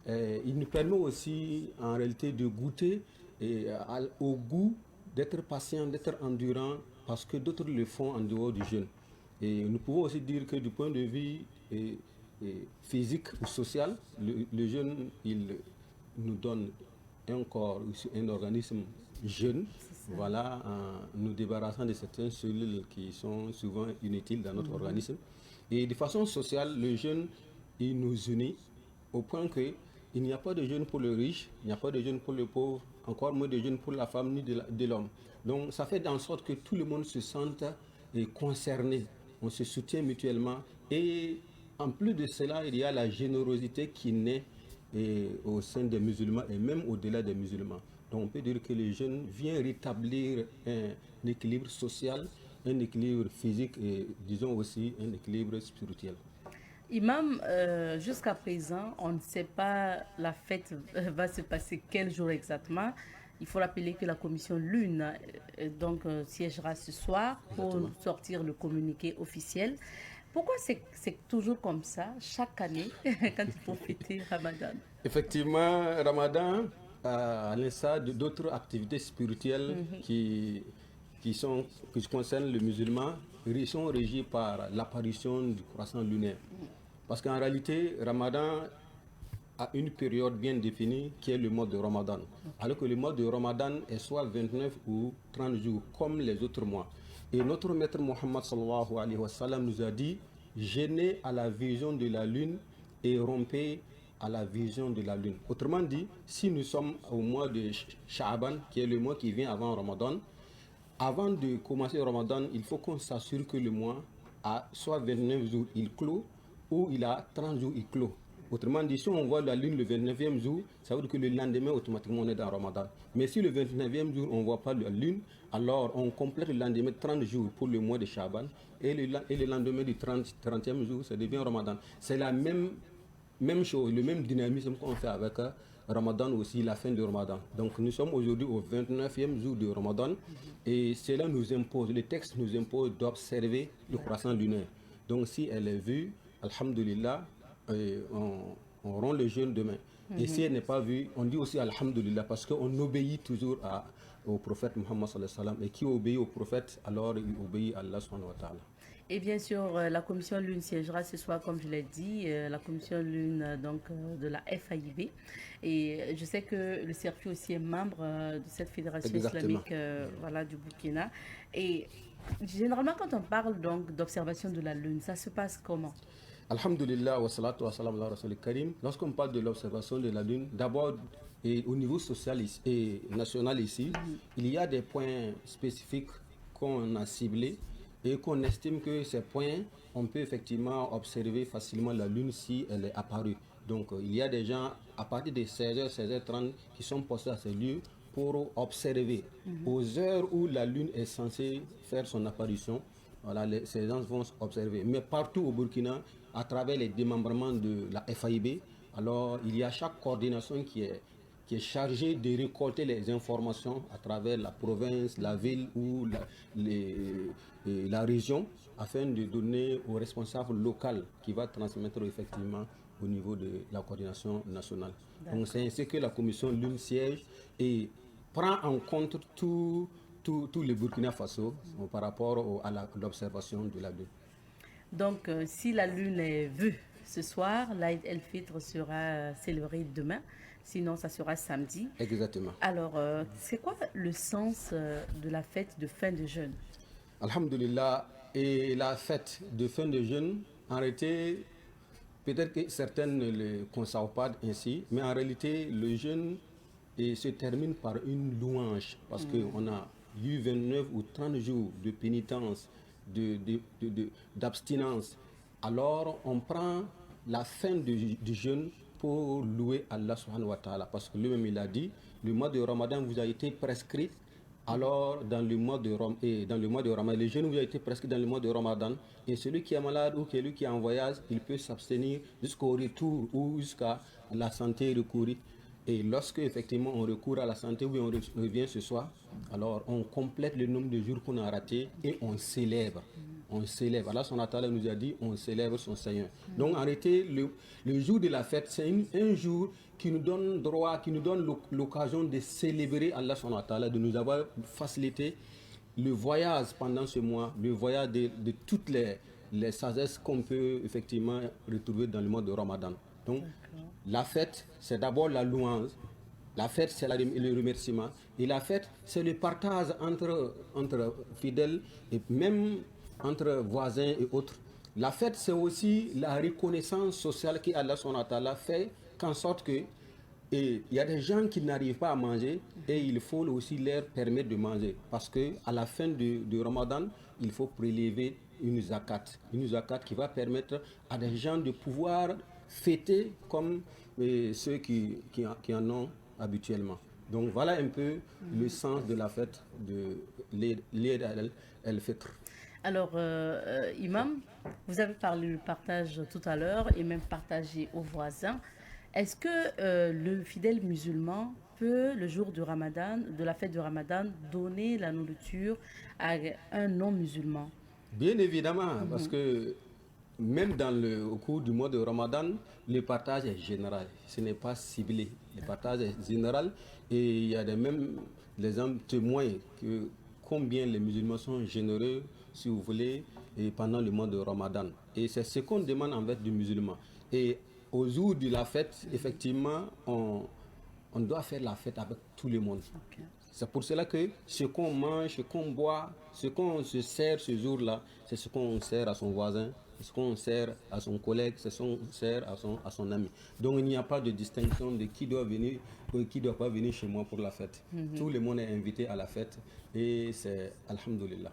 Il nous permet aussi en réalité de goûter au goût, d'être patient, d'être endurant parce que d'autres le font en dehors du jeûne. Et nous pouvons aussi dire que du point de vue physique ou social, le jeûne, il nous donne un corps, un organisme jeune, voilà, en nous débarrassant de certaines cellules qui sont souvent inutiles dans notre organisme. Et de façon sociale, le jeûne, il nous unit au point que il n'y a pas de jeûne pour le riche, il n'y a pas de jeûne pour le pauvre, encore moins de jeûne pour la femme ni de l'homme. Donc ça fait en sorte que tout le monde se sente concerné, on se soutient mutuellement et en plus de cela, il y a la générosité qui naît au sein des musulmans et même au-delà des musulmans. Donc on peut dire que le jeûne vient rétablir un équilibre social, un équilibre physique et disons aussi un équilibre spirituel. Imam, jusqu'à présent, on ne sait pas la fête va se passer quel jour exactement. Il faut rappeler que la commission Lune siégera ce soir pour sortir le communiqué officiel. Pourquoi c'est toujours comme ça, chaque année, quand il faut fêter Ramadan? Effectivement, Ramadan, à l'instar d'autres activités spirituelles qui concernent le musulman, sont régies par l'apparition du croissant lunaire. Parce qu'en réalité, Ramadan a une période bien définie qui est le mois de Ramadan. Alors que le mois de Ramadan est soit 29 ou 30 jours, comme les autres mois. Et notre maître Mohammed sallallahu alayhi wa sallam nous a dit, jeûnez à la vision de la lune et rompez à la vision de la lune. Autrement dit, si nous sommes au mois de Sha'ban, qui est le mois qui vient avant Ramadan, avant de commencer le Ramadan, il faut qu'on s'assure que le mois a soit 29 jours, il clôt, ou il a 30 jours, il clôt. Autrement dit, si on voit la lune le 29e jour, ça veut dire que le lendemain, automatiquement, on est dans Ramadan. Mais si le 29e jour, on ne voit pas la lune, alors on complète le lendemain 30 jours pour le mois de Shaban, et le lendemain du 30e jour, ça devient Ramadan. C'est la même chose, le même dynamisme qu'on fait avec Ramadan aussi, la fin de Ramadan. Donc nous sommes aujourd'hui au 29e jour de Ramadan, et cela nous impose, le texte nous impose d'observer le croissant lunaire. Donc si elle est vue, alhamdulillah, on rend le jeûne demain. Et si elle n'est pas vue, on dit aussi alhamdulillah, parce qu'on obéit toujours au prophète Muhammad sallallahu alayhi wa sallam, et qui obéit au prophète, alors il obéit à Allah subhanahu wa ta'ala. Et bien sûr, la commission lune siégera ce soir, comme je l'ai dit, la commission lune de la FAIB. Et je sais que le circuit aussi est membre de cette fédération islamique du Burkina. Et généralement, quand on parle donc d'observation de la lune, ça se passe comment? Alhamdulillah wa salatu wa salam ala rasul karim. Lorsqu'on parle de l'observation de la lune, d'abord au niveau social et national ici, il y a des points spécifiques qu'on a ciblés et qu'on estime que ces points, on peut effectivement observer facilement la lune si elle est apparue. Donc il y a des gens à partir de 16h, 16h30 qui sont postés à ces lieux pour observer. Aux heures où la lune est censée faire son apparition, voilà, ces gens vont observer. Mais partout au Burkina, à travers les démembrements de la FAIB, alors il y a chaque coordination qui est chargée de récolter les informations à travers la province, la ville ou la région, afin de donner au responsable local qui va transmettre effectivement au niveau de la coordination nationale. Donc c'est ainsi que la commission lune siège et prend en compte tout le Burkina Faso par rapport à l'observation de la lune. Donc, si la lune est vue ce soir, l'Aïd el-Fitr sera célébré demain. Sinon, ça sera samedi. Exactement. Alors, c'est quoi le sens de la fête de fin de jeûne? Alhamdulillah. Et la fête de fin de jeûne, en réalité, peut-être que certaines ne le conçoivent pas ainsi, mais en réalité, le jeûne se termine par une louange. Parce qu'on a eu 29 ou 30 jours de pénitence, d'abstinence. Alors on prend la fin du jeûne pour louer Allah subhanahu wa ta'ala, parce que lui-même il a dit, le mois de Ramadan vous a été prescrit, alors dans le mois de Ramadan, le jeûne vous a été prescrit dans le mois de Ramadan, et celui qui est malade ou celui qui est en voyage, il peut s'abstenir jusqu'au retour ou jusqu'à la santé recourir. Et lorsque effectivement on recourt à la santé ou on revient ce soir, alors on complète le nombre de jours qu'on a raté et on célèbre. On célèbre. Allah subhanahu wa ta'ala nous a dit on célèbre son Seigneur. Donc en réalité, le jour de la fête, c'est un jour qui nous donne droit, qui nous donne l'occasion de célébrer Allah subhanahu wa ta'ala, de nous avoir facilité le voyage pendant ce mois, le voyage de toutes les sagesses qu'on peut effectivement retrouver dans le mois de Ramadan. Donc, la fête, c'est d'abord la louange. La fête, c'est le remerciement. Et la fête, c'est le partage entre fidèles et même entre voisins et autres. La fête, c'est aussi la reconnaissance sociale qu'Allah subhanahu wa ta'ala fait, qu'en sorte que il y a des gens qui n'arrivent pas à manger et il faut aussi leur permettre de manger. Parce qu'à la fin de Ramadan, il faut prélever une zakat qui va permettre à des gens de pouvoir fêter comme ceux qui en ont habituellement. Donc voilà un peu le sens de la fête de l'Eid el-Fitr. Alors, Imam, vous avez parlé du partage tout à l'heure et même partagé aux voisins. Est-ce que le fidèle musulman peut, le jour du Ramadan, de la fête du Ramadan, donner la nourriture à un non-musulman? Bien évidemment, parce que même au cours du mois de Ramadan, le partage est général, ce n'est pas ciblé. Le partage est général et il y a même les hommes témoins que combien les musulmans sont généreux, si vous voulez, et pendant le mois de Ramadan. Et c'est ce qu'on demande en fait du musulman. Et au jour de la fête, effectivement, on doit faire la fête avec tout le monde. Okay. C'est pour cela que ce qu'on mange, ce qu'on boit, ce qu'on se sert ce jour-là, c'est ce qu'on sert à son voisin ce qu'on sert à son collègue, c'est ce qu'on sert à son ami. Donc il n'y a pas de distinction de qui doit venir ou qui ne doit pas venir chez moi pour la fête. Tout le monde est invité à la fête et c'est Alhamdulillah.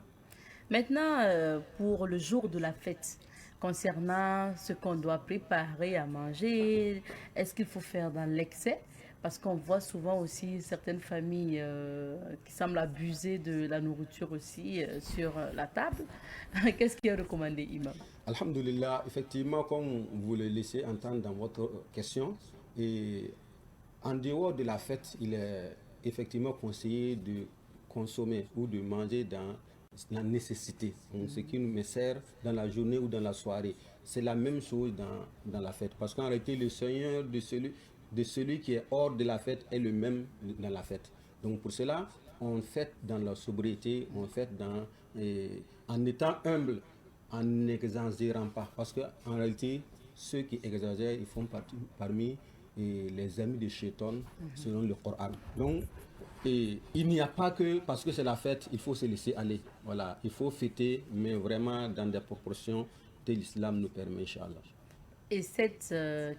Maintenant, pour le jour de la fête, concernant ce qu'on doit préparer à manger, est-ce qu'il faut faire dans l'excès? Parce qu'on voit souvent aussi certaines familles qui semblent abuser de la nourriture aussi sur la table. Qu'est-ce qui est recommandé, Imam? Alhamdulillah, effectivement, comme vous le laissez entendre dans votre question, et en dehors de la fête, il est effectivement conseillé de consommer ou de manger dans la nécessité. Donc, ce qui me sert dans la journée ou dans la soirée, c'est la même chose dans la fête. Parce qu'en réalité, le Seigneur de celui qui est hors de la fête est le même dans la fête. Donc pour cela, on fête dans la sobriété, on fête en étant humble, en n'exagérant pas. Parce qu'en réalité, ceux qui exagèrent, ils font parmi les amis de Shaitan, selon le Coran. Donc, il n'y a pas que parce que c'est la fête, il faut se laisser aller. Voilà, il faut fêter, mais vraiment dans des proportions que l'islam nous permet, Inch'Allah. Et cette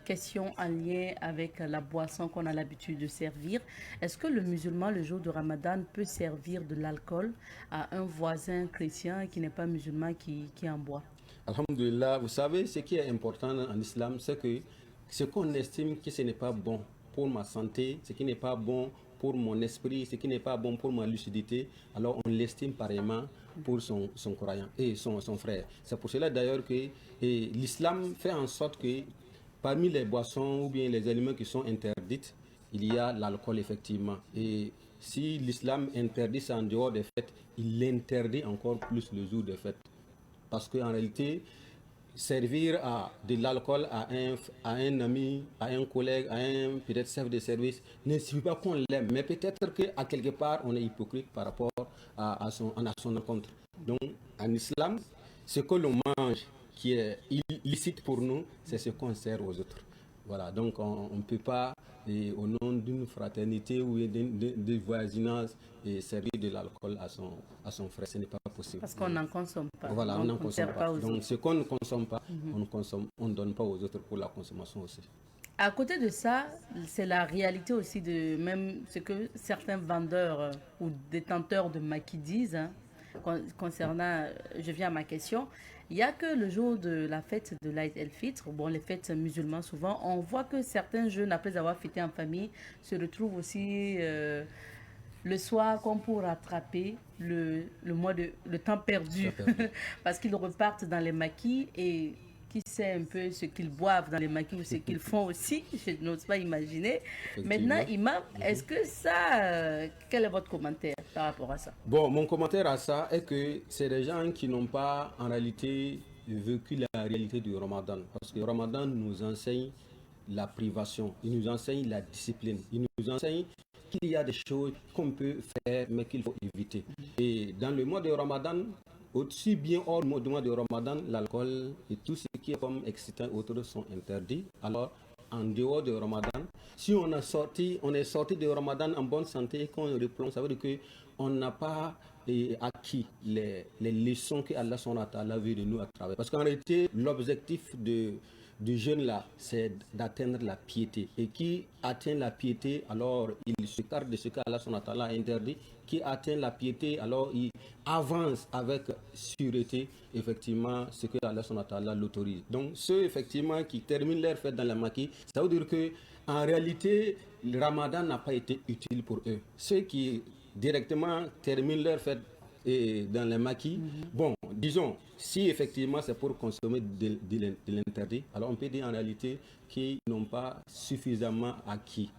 question en lien avec la boisson qu'on a l'habitude de servir, est-ce que le musulman, le jour de Ramadan, peut servir de l'alcool à un voisin chrétien qui n'est pas musulman qui en boit? Alhamdulillah, vous savez, ce qui est important en islam, c'est que ce qu'on estime que ce n'est pas bon pour ma santé, ce qui n'est pas bon pour mon esprit, ce qui n'est pas bon pour ma lucidité, alors on l'estime pareillement pour son croyant et son frère. C'est pour cela d'ailleurs que l'islam fait en sorte que parmi les boissons ou bien les aliments qui sont interdits, il y a l'alcool effectivement. Et si l'islam interdit ça en dehors des fêtes, il l'interdit encore plus le jour des fêtes. Parce qu'en réalité, servir de l'alcool à un ami, à un collègue, à un peut-être chef de service, ne suffit pas qu'on l'aime, mais peut-être qu'à quelque part, on est hypocrite par rapport à son encontre. Donc, en islam, ce que l'on mange qui est illicite pour nous, c'est ce qu'on sert aux autres. Voilà, donc on ne peut pas, au nom d'une fraternité ou d'un voisinage, servir de l'alcool à son frère. Ce n'est pas possible. Parce qu'on n'en consomme pas. Voilà, on n'en consomme pas. Donc autres. ce qu'on ne consomme pas, on ne donne pas aux autres pour la consommation aussi. À côté de ça, c'est la réalité aussi de même ce que certains vendeurs ou détenteurs de maquis disent. Concernant, je viens à ma question, il n'y a que le jour de la fête de l'Aïd el-Fitr, bon, les fêtes musulmanes souvent, on voit que certains jeunes, après avoir fêté en famille, se retrouvent aussi le soir comme pour rattraper le temps perdu, parce qu'ils repartent dans les maquis et qui sait un peu ce qu'ils boivent dans les maquis ou ce qu'ils font aussi, je n'ose pas imaginer. Maintenant, Imam, est-ce que ça, quel est votre commentaire par rapport à ça? Bon, mon commentaire à ça est que c'est des gens qui n'ont pas en réalité vécu la réalité du Ramadan. Parce que le Ramadan nous enseigne la privation, il nous enseigne la discipline, il nous enseigne qu'il y a des choses qu'on peut faire mais qu'il faut éviter. Et dans le mois de Ramadan, aussi bien hors du mois de Ramadan, l'alcool et tout ce qui est comme excitant autres sont interdits. Alors, en dehors de Ramadan, si on est sorti de Ramadan en bonne santé et qu'on replonge, ça veut dire qu'on n'a pas acquis les leçons que Allah veut de nous à travers. Parce qu'en réalité, l'objectif du jeûne là, c'est d'atteindre la piété. Et qui atteint la piété, alors il s'écarte de ce qu'Allah a interdit. Qui atteint la piété, alors il avance avec sûreté, effectivement, ce que Allah l'autorise. Donc, ceux, effectivement, qui terminent leur fête dans la maquis, ça veut dire qu'en réalité, le Ramadan n'a pas été utile pour eux. Ceux qui directement terminent leur fête dans les maquis, bon, disons, si effectivement c'est pour consommer de l'interdit, alors on peut dire en réalité qu'ils n'ont pas suffisamment acquis,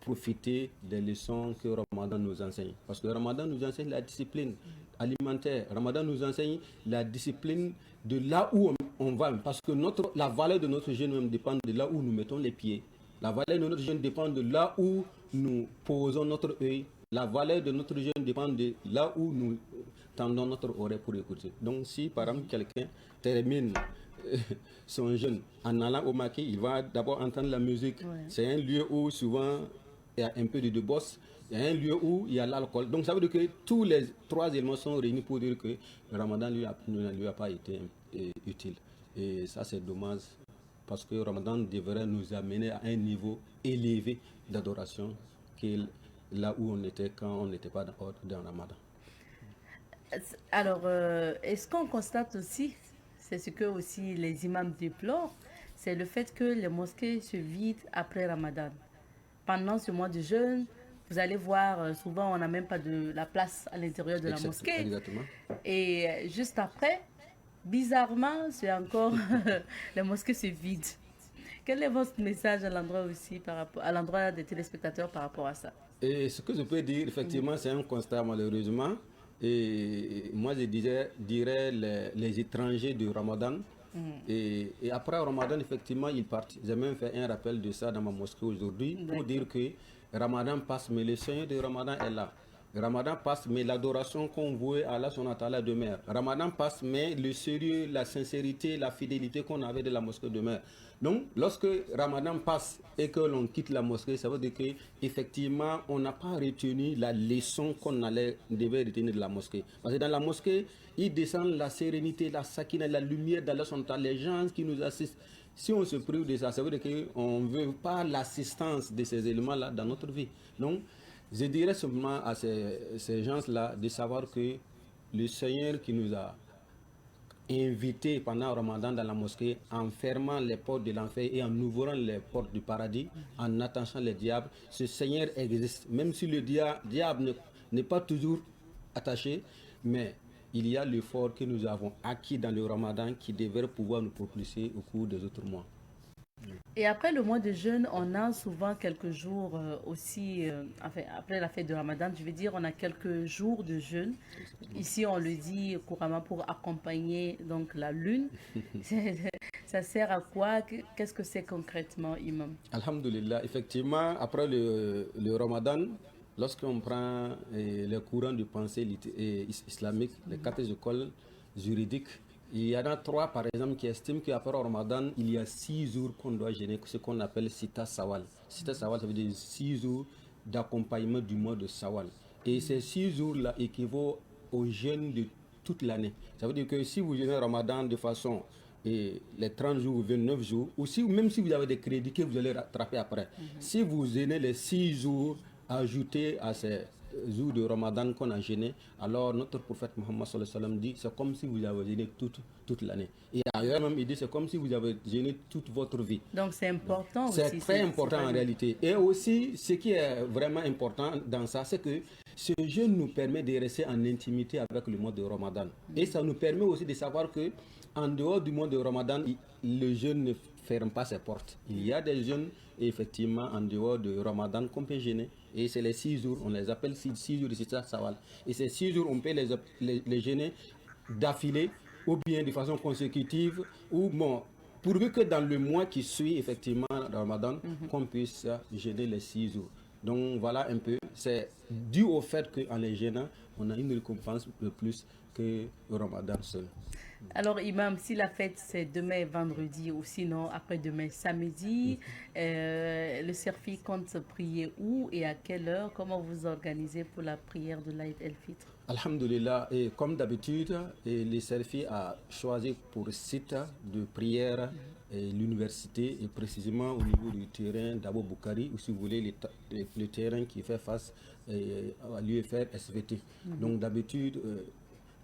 profiter des leçons que Ramadan nous enseigne. Parce que Ramadan nous enseigne la discipline alimentaire. Ramadan nous enseigne la discipline de là où on va. Parce que la valeur de notre jeûne même dépend de là où nous mettons les pieds. La valeur de notre jeûne dépend de là où nous posons notre œil. La valeur de notre jeûne dépend de là où nous tendons notre oreille pour écouter. Donc si par exemple quelqu'un termine son jeûne en allant au maquis, il va d'abord entendre la musique. Ouais. C'est un lieu où souvent il y a un peu de bosse, il y a un lieu où il y a l'alcool. Donc ça veut dire que tous les trois éléments sont réunis pour dire que le Ramadan ne lui a pas été utile. Et ça, c'est dommage parce que Ramadan devrait nous amener à un niveau élevé d'adoration que là où on était quand on n'était pas dans Ramadan. Alors, est-ce qu'on constate aussi, c'est ce que aussi les imams déplorent, c'est le fait que les mosquées se vident après Ramadan. Pendant ce mois de jeûne, vous allez voir, souvent on n'a même pas de la place à l'intérieur de la mosquée. Exactement. Et juste après, bizarrement, c'est encore les mosquées se vident. Quel est votre message à l'endroit aussi, à l'endroit des téléspectateurs par rapport à ça? Et ce que je peux dire, effectivement, c'est un constat malheureusement. Et moi, je dirais les étrangers du Ramadan. Et après Ramadan, effectivement, ils partent. J'ai même fait un rappel de ça dans ma mosquée aujourd'hui pour dire que Ramadan passe, mais le Seigneur de Ramadan est là. Ramadan passe, mais l'adoration qu'on vouait à Allah demeure. Ramadan passe, mais le sérieux, la sincérité, la fidélité qu'on avait de la mosquée demeure. Donc, lorsque Ramadan passe et que l'on quitte la mosquée, ça veut dire qu'effectivement, on n'a pas retenu la leçon qu'on devait retenir de la mosquée. Parce que dans la mosquée, il descend la sérénité, la sakina, la lumière d'Allah, les gens qui nous assistent. Si on se prive de ça, ça veut dire qu'on ne veut pas l'assistance de ces éléments-là dans notre vie. Donc, je dirais simplement à ces gens-là de savoir que le Seigneur qui nous a invités pendant Ramadan dans la mosquée, en fermant les portes de l'enfer et en ouvrant les portes du paradis, en attachant les diables, ce Seigneur existe. Même si le diable n'est pas toujours attaché, mais il y a l'effort que nous avons acquis dans le Ramadan qui devrait pouvoir nous propulser au cours des autres mois. Et après le mois de jeûne, on a souvent quelques jours aussi, après la fête de Ramadan, je veux dire, on a quelques jours de jeûne. Ici, on le dit couramment pour accompagner donc la lune. Ça sert à quoi? Qu'est-ce que c'est concrètement, Imam? Alhamdulillah, effectivement, après le Ramadan, lorsqu'on prend les courants de pensée islamique, les 4 écoles juridiques, il y en a 3 par exemple qui estiment qu'après Ramadan, il y a 6 jours qu'on doit jeûner, ce qu'on appelle Sita Sawal. Sita Sawal, ça veut dire 6 jours d'accompagnement du mois de Sawal. Et ces 6 jours-là équivaut au jeûne de toute l'année. Ça veut dire que si vous jeûnez Ramadan de façon les 30 jours ou 29 jours, ou même si vous avez des crédits que vous allez rattraper après, si vous jeûnez les 6 jours ajoutés à ces jours de Ramadan qu'on a jeûné, alors notre prophète Mohammed sallallahu alayhi wa sallam dit c'est comme si vous avez jeûné toute l'année. Et ailleurs même il dit c'est comme si vous avez jeûné toute votre vie. Donc c'est important aussi. C'est très important en réalité. Et aussi ce qui est vraiment important dans ça, c'est que ce jeûne nous permet de rester en intimité avec le mois de Ramadan. Et ça nous permet aussi de savoir que en dehors du mois de Ramadan, le jeûne ne ferme pas ses portes. Il y a des jeûnes effectivement en dehors de Ramadan qu'on peut jeûner. Et c'est les 6 jours, on les appelle 6 jours de Sita Sawal. Et ces 6 jours, on peut les jeûner d'affilée ou bien de façon consécutive ou bon, pourvu que dans le mois qui suit effectivement Ramadan, qu'on puisse jeûner les 6 jours. Donc voilà un peu, c'est dû au fait qu'en les jeûnant, on a une récompense de plus que le Ramadan seul. Alors Imam, si la fête c'est demain vendredi ou sinon après-demain samedi, le Serfi compte prier où et à quelle heure? Comment vous organisez pour la prière de l'Aïd el-Fitr? Alhamdulillah, et comme d'habitude, le Serfi a choisi pour site de prière l'université et précisément au niveau du terrain d'Abo Boukari, ou si vous voulez le terrain qui fait face à l'UFR SVT. Donc d'habitude,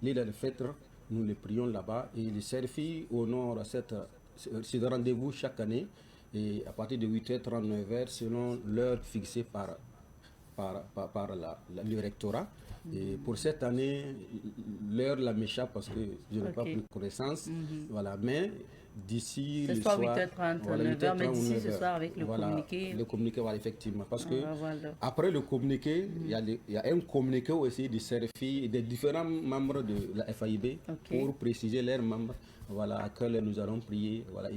l'Aïd el-Fitr, nous les prions là-bas et les Serfi honorent ce rendez-vous chaque année et à partir de 8h30, 9h selon l'heure fixée par le rectorat. Et pour cette année, l'heure la m'échappe parce que je n'ai pas pris connaissance. Voilà, mais d'ici le soir 8h30, voilà, 9h, mais d'ici ce soir avec le communiqué. Le communiqué, voilà, effectivement. Parce que après le communiqué, il y a un communiqué aussi du CERFI et des différents membres de la FAIB pour préciser leurs membres, voilà, à quelle nous allons prier. Voilà,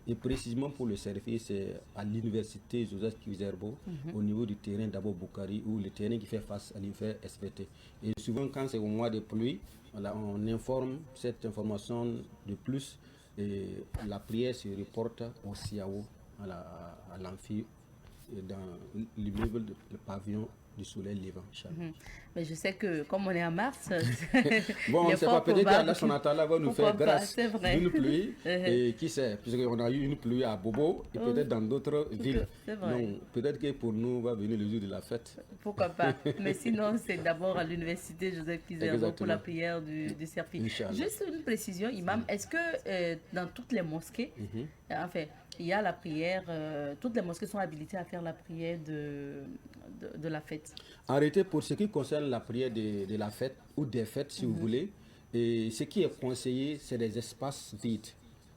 et précisément pour le CERFI, c'est à l'université Joseph Kizerbo, au niveau du terrain d'Abo Boukari, ou le terrain qui fait face à l'UFR SVT. Et souvent, quand c'est au mois de pluie, voilà, on informe cette information de plus. Et la prière se reporte au CIAO, à l'amphi dans l'immeuble, le pavillon du soleil levant. Mais je sais que comme on est en mars, bon, c'est pas peut-être qu'Allah Sonatala va nous faire grâce d'une pluie, et qui sait, puisqu'on a eu une pluie à Bobo et peut-être dans d'autres villes. Donc peut-être que pour nous va venir le jour de la fête. Pourquoi pas. Mais sinon, c'est d'abord à l'université Joseph Kizerbo pour la prière du Serfi. Juste une précision, Imam, est-ce que dans toutes les mosquées, enfin, il y a la prière, toutes les mosquées sont habilitées à faire la prière de la fête? En réalité, pour ce qui concerne la prière de la fête ou des fêtes, si vous voulez, et ce qui est conseillé, c'est des espaces vides.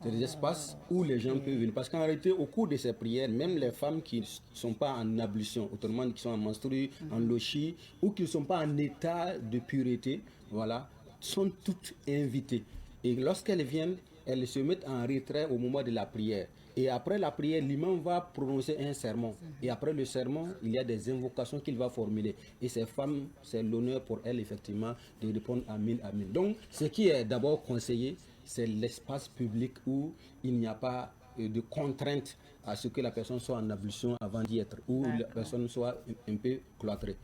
C'est des espaces où les gens peuvent venir. Parce qu'en réalité, au cours de ces prières, même les femmes qui ne sont pas en ablution, autrement qui sont en menstrues, en lochi, ou qui ne sont pas en état de pureté, voilà, sont toutes invitées. Et lorsqu'elles viennent, elles se mettent en retrait au moment de la prière. Et après la prière, l'imam va prononcer un sermon. Et après le sermon, il y a des invocations qu'il va formuler. Et ces femmes, c'est l'honneur pour elles, effectivement, de répondre amin, amin. Donc, ce qui est d'abord conseillé, c'est l'espace public où il n'y a pas de contrainte à ce que la personne soit en ablution avant d'y être, où la personne soit un peu cloîtrée.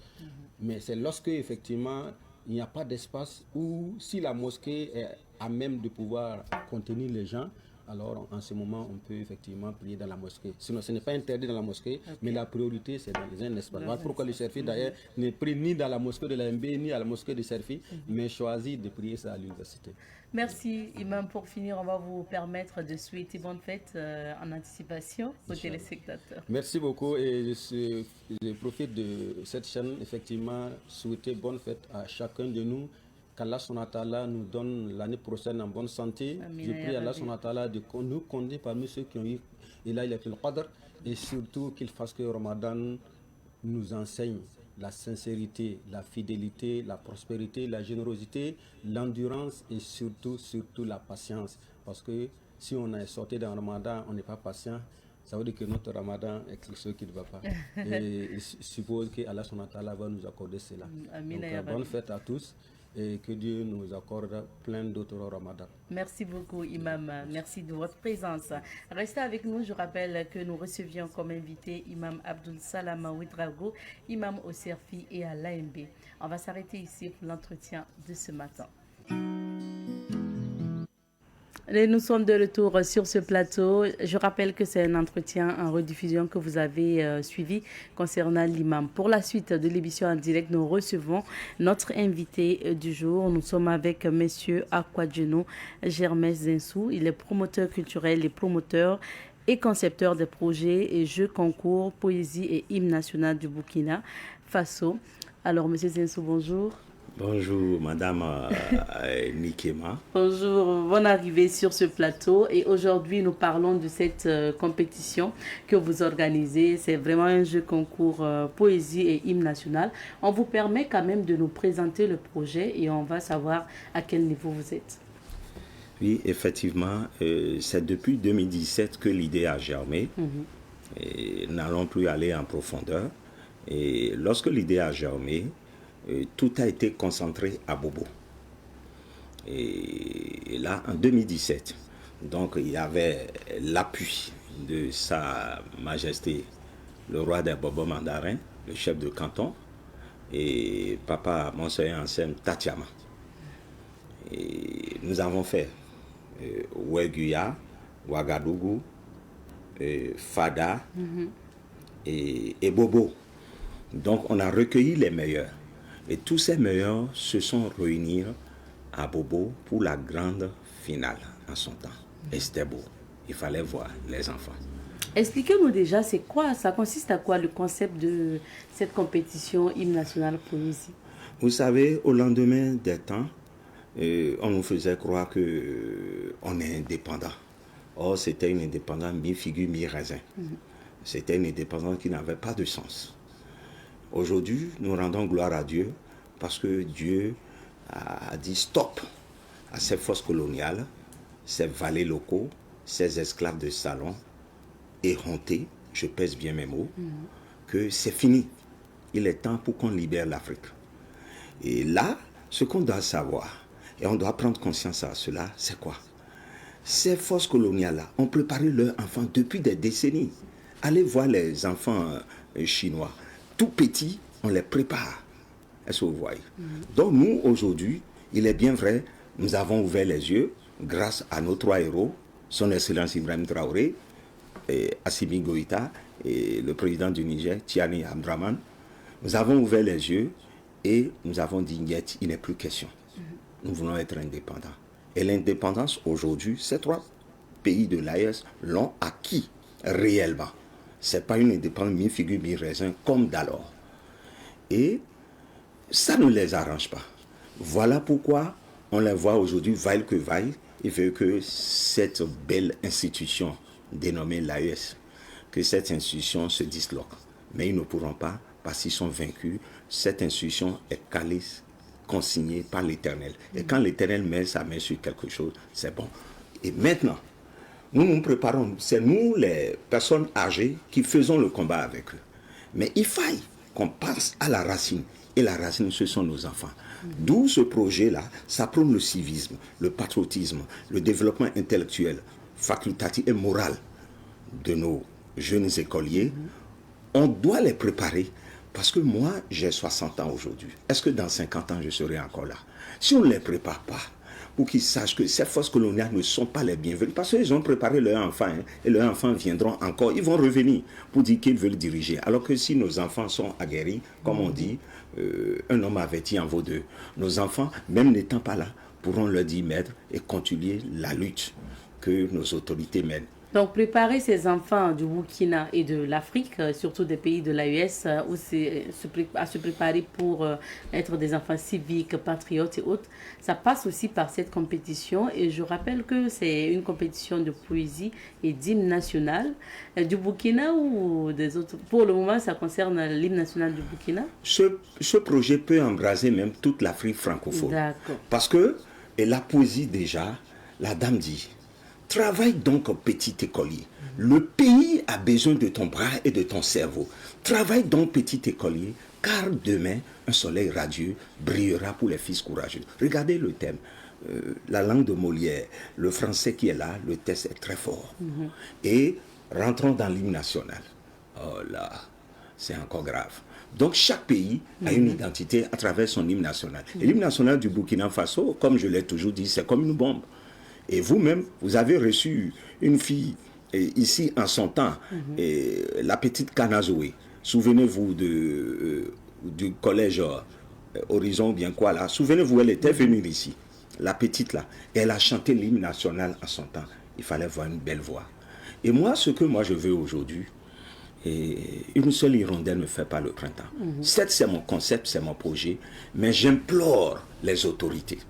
Mais c'est lorsque, effectivement, il n'y a pas d'espace où, si la mosquée est à même de pouvoir contenir les gens, alors en ce moment, on peut effectivement prier dans la mosquée. Sinon, ce n'est pas interdit dans la mosquée, mais la priorité, c'est dans un espace. Voilà pourquoi le Serfi, d'ailleurs, ne prie ni dans la mosquée de la MB, ni à la mosquée de Serfi, mais choisit de prier ça à l'université. Merci, Imam. Pour finir, on va vous permettre de souhaiter bonne fête en anticipation aux téléspectateurs. Merci beaucoup et je profite de cette chaîne, effectivement, souhaiter bonne fête à chacun de nous. Qu'Allah Sonatala nous donne l'année prochaine en bonne santé. Je prie Allah Sonatala de nous conduire parmi ceux qui ont eu le Qadr et surtout qu'il fasse que Ramadan nous enseigne la sincérité, la fidélité, la prospérité, la générosité, l'endurance et surtout la patience. Parce que si on est sorti d'un Ramadan, on n'est pas patient, ça veut dire que notre Ramadan est quelque chose qui ne va pas. Et je suppose que Allah Sonatala va nous accorder cela. Donc, bonne fête à tous. Et que Dieu nous accorde plein d'autres Ramadan. Merci beaucoup, Imam. Merci de votre présence. Restez avec nous. Je rappelle que nous recevions comme invité Imam Abdul Salam Ouedraogo, Imam au Serfi et à l'AMB. On va s'arrêter ici pour l'entretien de ce matin. Et nous sommes de retour sur ce plateau. Je rappelle que c'est un entretien en rediffusion que vous avez suivi concernant l'imam. Pour la suite de l'émission en direct, nous recevons notre invité du jour. Nous sommes avec M. Akwadjeno Germes Zinsou. Il est promoteur culturel et promoteur et concepteur des projets et jeux concours, poésie et hymne national du Burkina Faso. Alors, M. Zinsou, bonjour. Bonjour, Madame Nikema. Bonjour, bonne arrivée sur ce plateau. Et aujourd'hui, nous parlons de cette compétition que vous organisez. C'est vraiment un jeu concours poésie et hymne national. On vous permet quand même de nous présenter le projet et on va savoir à quel niveau vous êtes. Oui, effectivement, c'est depuis 2017 que l'idée a germé. Et n'allons plus aller en profondeur. Et lorsque l'idée a germé, tout a été concentré à Bobo. Et là, en 2017, donc il y avait l'appui de Sa Majesté, le roi des Bobo mandarins, le chef de canton, et Papa Monseigneur Ansem Tatiama. Et nous avons fait Oueguya, Ouagadougou, Fada et Bobo. Donc on a recueilli les meilleurs. Et tous ces meilleurs se sont réunis à Bobo pour la grande finale en son temps. Et c'était beau. Il fallait voir les enfants. Expliquez-nous déjà, c'est quoi, ça consiste à quoi le concept de cette compétition hymne national poésie? Vous savez, au lendemain des temps, on nous faisait croire qu'on est indépendant. Or, c'était une indépendance mi-figue, mi-raisin. C'était une indépendance qui n'avait pas de sens. Aujourd'hui, nous rendons gloire à Dieu parce que Dieu a dit stop à ces forces coloniales, ces valets locaux, ces esclaves de salon, éhontés, je pèse bien mes mots, que c'est fini. Il est temps pour qu'on libère l'Afrique. Et là, ce qu'on doit savoir, et on doit prendre conscience à cela, c'est quoi? Ces forces coloniales-là ont préparé leurs enfants depuis des décennies Allez voir les enfants chinois. Tout petits, on les prépare. Est-ce que vous voyez? Donc nous, aujourd'hui, il est bien vrai, nous avons ouvert les yeux grâce à nos 3 héros, son Excellence Ibrahim Traoré, Assimi Goïta et le président du Niger, Tiani Abdraman. Nous avons ouvert les yeux et nous avons dit, niet, il n'est plus question. Nous voulons être indépendants. Et l'indépendance, aujourd'hui, ces 3 pays de l'AES l'ont acquis réellement. Ce n'est pas une indépendance mi-figure, mi-raisin comme d'alors. Et ça ne les arrange pas. Voilà pourquoi on les voit aujourd'hui, vaille que vaille, il veut que cette belle institution dénommée l'AES, que cette institution se disloque. Mais ils ne pourront pas, parce qu'ils sont vaincus. Cette institution est calée, consignée par l'Éternel. Et quand l'Éternel met sa main sur quelque chose, c'est bon. Et maintenant, nous nous préparons, c'est nous les personnes âgées qui faisons le combat avec eux. Mais il faille qu'on passe à la racine. Et la racine, ce sont nos enfants. D'où ce projet-là, ça prône le civisme, le patriotisme, le développement intellectuel, facultatif et moral de nos jeunes écoliers. On doit les préparer parce que moi, j'ai 60 ans aujourd'hui. Est-ce que dans 50 ans, je serai encore là? Si on ne les prépare pas, pour qu'ils sachent que ces forces coloniales ne sont pas les bienvenues, parce qu'ils ont préparé leurs enfants, et leurs enfants viendront encore, ils vont revenir pour dire qu'ils veulent diriger. Alors que si nos enfants sont aguerris, comme on dit, un homme averti en vaut 2. Nos enfants, même n'étant pas là, pourront leur dire maître et continuer la lutte que nos autorités mènent. Donc, préparer ces enfants du Burkina et de l'Afrique, surtout des pays de l'AES, à se préparer pour être des enfants civiques, patriotes et autres, ça passe aussi par cette compétition. Et je rappelle que c'est une compétition de poésie et d'hymne national du Burkina ou des autres. Pour le moment, ça concerne l'hymne national du Burkina. Ce projet peut embraser même toute l'Afrique francophone. D'accord. Parce que, et la poésie déjà, la dame dit... Travaille donc, petit écolier. Le pays a besoin de ton bras et de ton cerveau. Travaille donc, petit écolier, car demain, un soleil radieux brillera pour les fils courageux. Regardez le thème. La langue de Molière, le français qui est là, le texte est très fort. Et rentrons dans l'hymne national. Oh là, c'est encore grave. Donc chaque pays a une identité à travers son hymne national. Et l'hymne national du Burkina Faso, comme je l'ai toujours dit, c'est comme une bombe. Et vous-même, vous avez reçu une fille ici en son temps, la petite Kanazoé. Souvenez-vous du collège Horizon, bien quoi là. Souvenez-vous, elle était venue ici, la petite là. Et elle a chanté l'hymne national en son temps. Il fallait voir une belle voix. Et moi, ce que moi je veux aujourd'hui, une seule hirondelle ne fait pas le printemps. Certes, c'est mon concept, c'est mon projet, mais j'implore les autorités.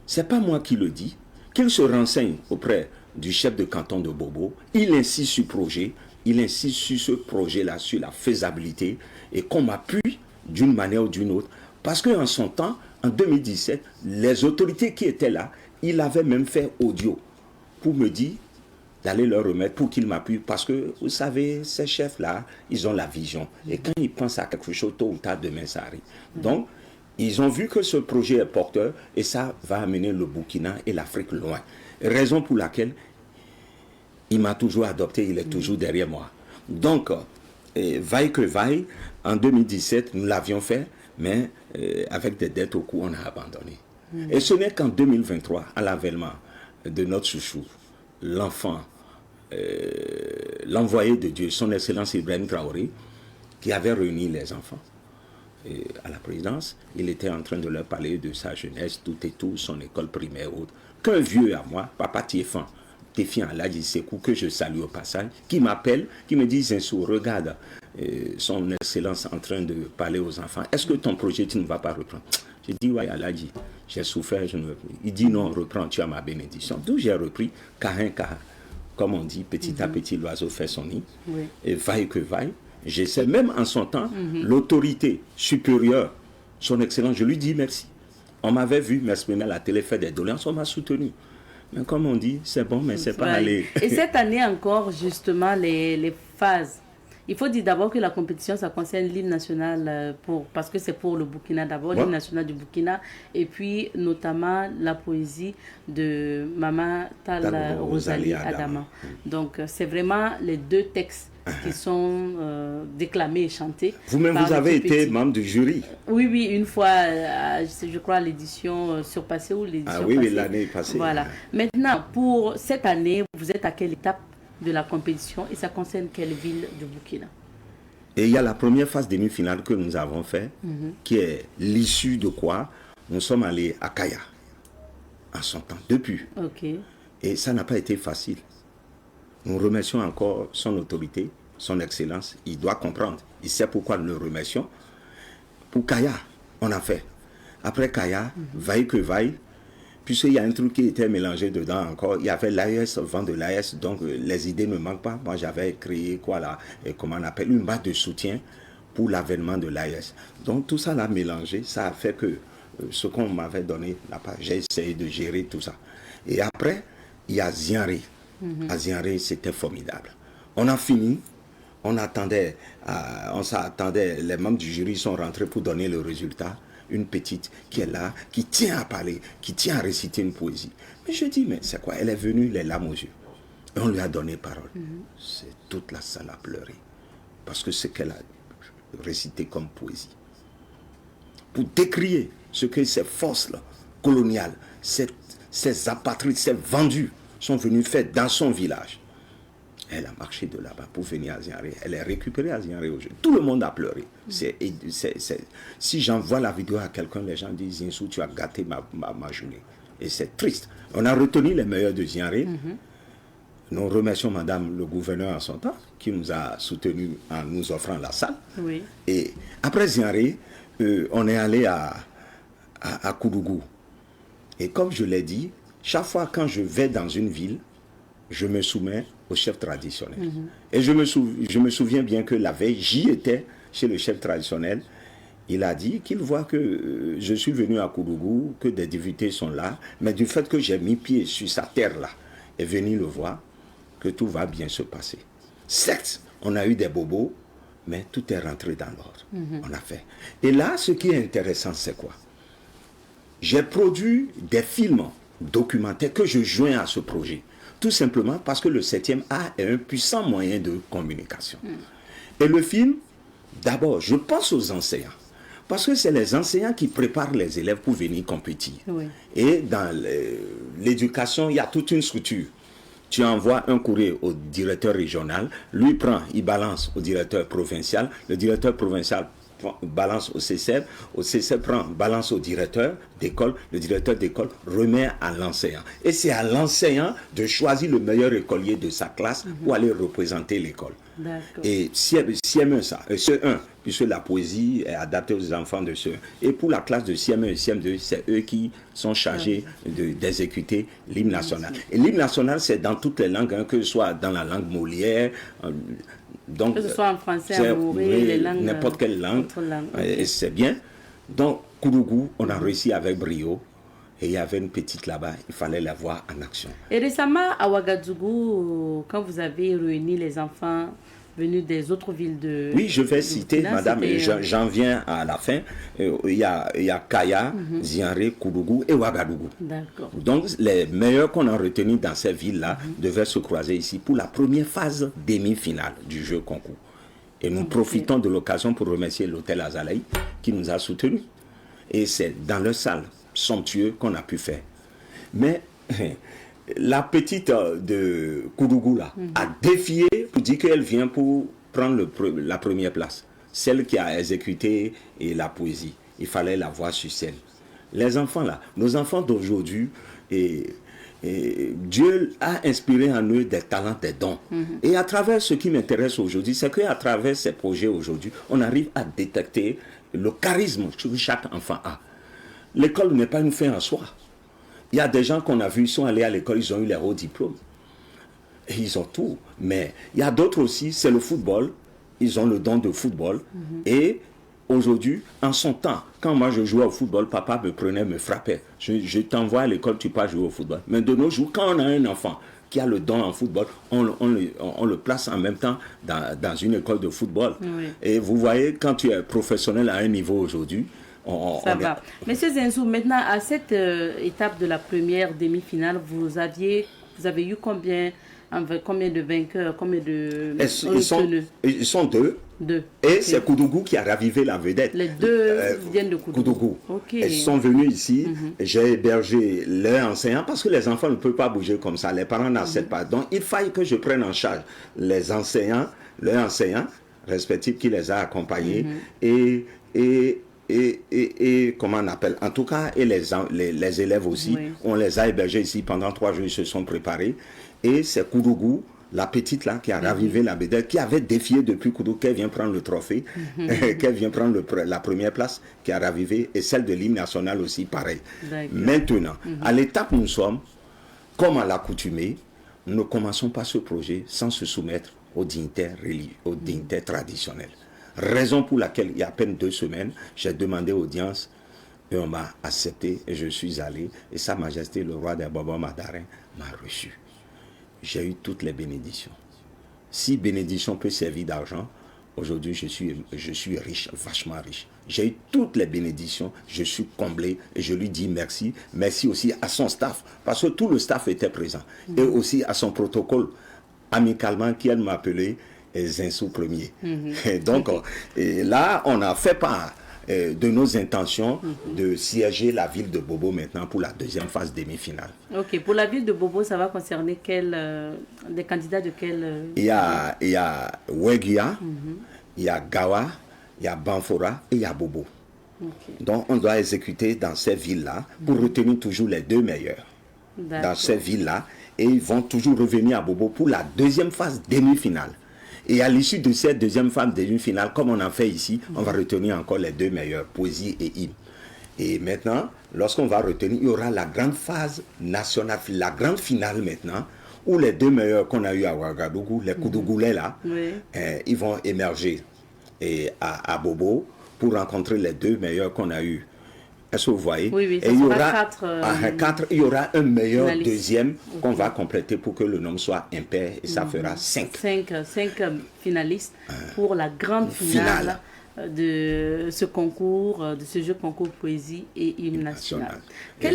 Ce n'est pas moi qui le dis. Qu'il se renseigne auprès du chef de canton de Bobo, il insiste sur projet, il insiste sur ce projet-là, sur la faisabilité, et qu'on m'appuie d'une manière ou d'une autre. Parce qu'en son temps, en 2017, les autorités qui étaient là, il avait même fait audio pour me dire d'aller leur remettre, pour qu'ils m'appuient. Parce que, vous savez, ces chefs-là, ils ont la vision. Et quand ils pensent à quelque chose, tôt ou tard, demain, ça arrive. Donc, ils ont vu que ce projet est porteur et ça va amener le Burkina et l'Afrique loin. Raison pour laquelle il m'a toujours adopté, il est toujours derrière moi. Donc, vaille que vaille, en 2017, nous l'avions fait, mais avec des dettes au cou, on a abandonné. Et ce n'est qu'en 2023, à l'avènement de notre chouchou, l'enfant, l'envoyé de Dieu, son Excellence Ibrahim Traoré, qui avait réuni les enfants, à la présidence, il était en train de leur parler de sa jeunesse, tout et tout, son école primaire, autre. Qu'un vieux à moi, Papa Tiefan Aladji Sekou, que je salue au passage, qui m'appelle, qui me dit, Zinsou, regarde, son Excellence en train de parler aux enfants, est-ce que ton projet, tu ne vas pas reprendre? J'ai dit, oui, Aladji, j'ai souffert, je ne veux plus. Il dit, non, reprends, tu as ma bénédiction. D'où j'ai repris, comme on dit, petit à petit, l'oiseau fait son nid, et vaille que vaille. J'essaie même en son temps, l'autorité supérieure, son Excellence, je lui dis merci. On m'avait vu m'exprimer à la télé, faire des doléances, on m'a soutenu. Mais comme on dit, c'est bon, mais c'est pas allé. Et cette année encore, justement, les phases, Il faut dire d'abord que la compétition, ça concerne l'hymne national, parce que c'est pour le Burkina d'abord, l'hymne national du Burkina, et puis notamment la poésie de Maman Tal Rosalie Adama. Donc c'est vraiment les deux textes qui sont déclamés et chantés. Vous-même, vous avez été membre du jury. Oui, une fois, je crois, l'édition surpassée ou l'édition passée. Oui, l'année passée. Voilà. Maintenant, pour cette année, vous êtes à quelle étape de la compétition et ça concerne quelle ville du Burkina? Et il y a la première phase demi-finale que nous avons fait, qui est l'issue de quoi nous sommes allés à Kaya, en son temps, depuis. Et ça n'a pas été facile. Nous remercions encore son autorité, son excellence. Il doit comprendre. Il sait pourquoi nous le remercions. Pour Kaya, on a fait. Après Kaya, vaille que vaille, puisqu'il y a un truc qui était mélangé dedans encore. Il y avait l'AES, vent de l'AES, donc les idées ne manquent pas. Moi, j'avais créé quoi là, comment on appelle, une base de soutien pour l'avènement de l'AES. Donc tout ça l'a mélangé, ça a fait que ce qu'on m'avait donné, j'ai essayé de gérer tout ça. Et après, il y a Zianré. À Zianré, c'était formidable. On a fini, on s'attendait, les membres du jury sont rentrés pour donner le résultat. Une petite qui est là, qui tient à parler, qui tient à réciter une poésie. Mais je dis, mais c'est quoi? Elle est venue les larmes aux yeux. Et on lui a donné parole. C'est toute la salle a pleuré. Parce que ce qu'elle a récité comme poésie. Pour décrier ce que ces forces-là, coloniales, ces apatrides, ces vendus, sont venus faire dans son village. Elle a marché de là-bas pour venir à Zianré. Elle est récupérée à Zianré aujourd'hui. Tout le monde a pleuré. Si j'envoie la vidéo à quelqu'un, les gens disent, Zinsou, tu as gâté ma journée. Et c'est triste. On a retenu les meilleurs de Zianré. Nous remercions madame le gouverneur en son temps, qui nous a soutenus en nous offrant la salle. Et après Zianré, on est allé à Koudougou. Et comme je l'ai dit, chaque fois quand je vais dans une ville, je me soumets au chef traditionnel. Et je me souviens bien que la veille, j'y étais chez le chef traditionnel. Il a dit qu'il voit que je suis venu à Koudougou, que des députés sont là, mais du fait que j'ai mis pied sur sa terre là, est venu le voir, que tout va bien se passer. Certes, on a eu des bobos, mais tout est rentré dans l'ordre. On a fait. Et là, ce qui est intéressant, c'est quoi? J'ai produit des films documentaires que je joins à ce projet. Tout simplement parce que le 7e art est un puissant moyen de communication. Et le film, d'abord, je pense aux enseignants. Parce que c'est les enseignants qui préparent les élèves pour venir compétir. Et dans l'éducation, il y a toute une structure. Tu envoies un courrier au directeur régional, lui prend, il balance au directeur provincial, le directeur provincial balance au CCF balance au directeur d'école, le directeur d'école remet à l'enseignant. Et c'est à l'enseignant de choisir le meilleur écolier de sa classe pour aller représenter l'école. Et CM1, CE1, puisque la poésie est adaptée aux enfants de CE1. Et pour la classe de CM1 et CM2, c'est eux qui sont chargés d'exécuter l'hymne national. Et l'hymne national, c'est dans toutes les langues, que ce soit dans la langue Molière, donc, que ce soit en français, en maoré, les langues, n'importe quelle langue, et c'est bien. Donc, Koudougou, on a réussi avec brio. Et il y avait une petite là-bas, il fallait la voir en action. Et récemment, à Ouagadougou, quand vous avez réuni les enfants venus des autres villes de... Oui, je vais citer, madame, et j'en viens à la fin. Il y a Kaya, Zianré, Koudougou et Ouagadougou. Donc, les meilleurs qu'on a retenus dans ces villes-là devaient se croiser ici pour la première phase demi-finale du jeu concours. Et nous profitons de l'occasion pour remercier l'hôtel Azalaï qui nous a soutenus. Et c'est dans leur salle somptueux qu'on a pu faire. Mais la petite de Koudougou là a défié pour dire qu'elle vient pour prendre la première place. Celle qui a exécuté la poésie. Il fallait la voir sur scène. Les enfants là, nos enfants d'aujourd'hui, Dieu a inspiré en eux des talents, des dons. Et à travers ce qui m'intéresse aujourd'hui, c'est qu'à travers ces projets aujourd'hui, on arrive à détecter le charisme que chaque enfant a. L'école n'est pas une fin en soi. Il y a des gens qu'on a vus, ils sont allés à l'école, ils ont eu les hauts diplômes. Et ils ont tout. Mais il y a d'autres aussi, c'est le football. Ils ont le don de football. Et aujourd'hui, en son temps, quand moi je jouais au football, papa me prenait, me frappait. Je t'envoie à l'école, tu peux jouer au football. Mais de nos jours, quand on a un enfant qui a le don en football, on le place en même temps dans une école de football. Oui. Et vous voyez, quand tu es professionnel à un niveau aujourd'hui, ça va. Monsieur Zensou, maintenant, à cette étape de la première demi-finale, vous avez eu combien de vainqueurs, combien de... Ils sont deux. Et okay. C'est Koudougou qui a ravivé la vedette. Les deux viennent de Koudougou. Okay. Ils sont venus ici, j'ai hébergé leurs enseignants parce que les enfants ne peuvent pas bouger comme ça, les parents n'acceptent pas. Donc il fallait que je prenne en charge les enseignants, leurs enseignants respectifs qui les a accompagnés et comment on appelle, en tout cas, et les élèves aussi. Oui. On les a hébergés ici pendant 3 jours, ils se sont préparés. Et c'est Koudougou, la petite là, qui a ravivé la bédelle, qui avait défié depuis Koudougou, qu'elle vient prendre le trophée, qu'elle vient prendre la première place, qui a ravivé, et celle de l'hymne national aussi, pareil. Maintenant, à l'étape où nous sommes, comme à l'accoutumée, nous ne commençons pas ce projet sans se soumettre aux dignitaires religieux, aux dignitaires traditionnels. Raison pour laquelle, il y a à peine 2 semaines, j'ai demandé audience et on m'a accepté et je suis allé. Et Sa Majesté, le roi des Bobo Madarin, m'a reçu. J'ai eu toutes les bénédictions. Si bénédiction peut servir d'argent, aujourd'hui je suis riche, vachement riche. J'ai eu toutes les bénédictions, je suis comblé et je lui dis merci. Merci aussi à son staff, parce que tout le staff était présent. Et aussi à son protocole, amicalement, qui m'a appelé Zensou Premier. Donc, là, on a fait part de nos intentions de siéger la ville de Bobo maintenant pour la 2e phase demi-finale. Ok, pour la ville de Bobo, ça va concerner des candidats de quel... Il y a Wegia, il y a Gawa, il y a Banfora et il y a Bobo. Okay. Donc, on doit exécuter dans ces villes-là pour retenir toujours les 2 meilleurs. Dans ces villes-là, et ils vont toujours revenir à Bobo pour la 2e phase demi-finale. Et à l'issue de cette 2e phase demi-finale, comme on en fait ici, on va retenir encore les 2 meilleurs, poésie et hymne. Et maintenant, lorsqu'on va retenir, il y aura la grande phase nationale, la grande finale maintenant, où les 2 meilleurs qu'on a eu à Ouagadougou, les Koudougouais là, ils vont émerger à Bobo pour rencontrer les 2 meilleurs qu'on a eu. Est-ce que vous voyez? Oui, et il y aura 4, il y aura un meilleur deuxième qu'on va compléter pour que le nombre soit impair et ça fera 5. 5 finalistes pour la grande finale de ce concours, de ce jeu concours poésie et hymne national. Et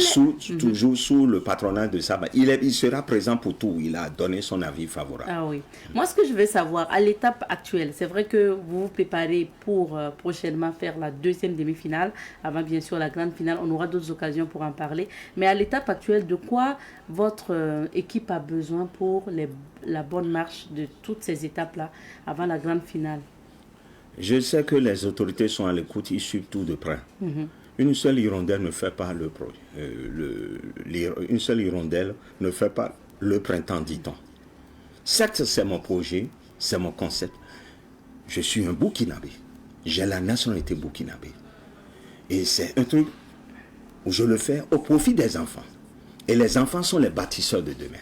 toujours sous le patronat de Saba. Il sera présent pour tout. Il a donné son avis favorable. Ah oui. Moi, ce que je veux savoir, à l'étape actuelle, c'est vrai que vous vous préparez pour prochainement faire la 2e demi-finale, avant bien sûr la grande finale. On aura d'autres occasions pour en parler. Mais à l'étape actuelle, de quoi votre équipe a besoin pour la bonne marche de toutes ces étapes-là avant la grande finale? Je sais que les autorités sont à l'écoute, ils suivent tout de près. Une seule hirondelle ne fait pas le projet. Une seule hirondelle ne fait pas le printemps, dit-on. Certes, c'est mon projet, c'est mon concept. Je suis un Burkinabé. J'ai la nationalité burkinabé. Et c'est un truc où je le fais au profit des enfants. Et les enfants sont les bâtisseurs de demain.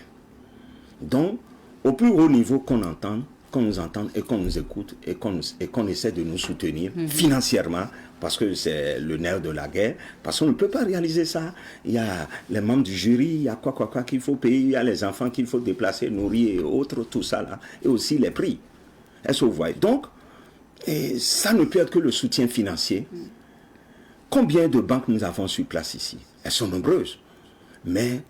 Donc, au plus haut niveau qu'on nous entende et qu'on nous écoute et qu'on essaie de nous soutenir financièrement, parce que c'est le nerf de la guerre, parce qu'on ne peut pas réaliser ça. Il y a les membres du jury, il y a quoi qu'il faut payer, il y a les enfants qu'il faut déplacer, nourrir et autres, tout ça là, et aussi les prix. Est-ce que vous voyez? Donc, ça ne peut être que le soutien financier. Combien de banques nous avons sur place ici? Elles sont nombreuses, mais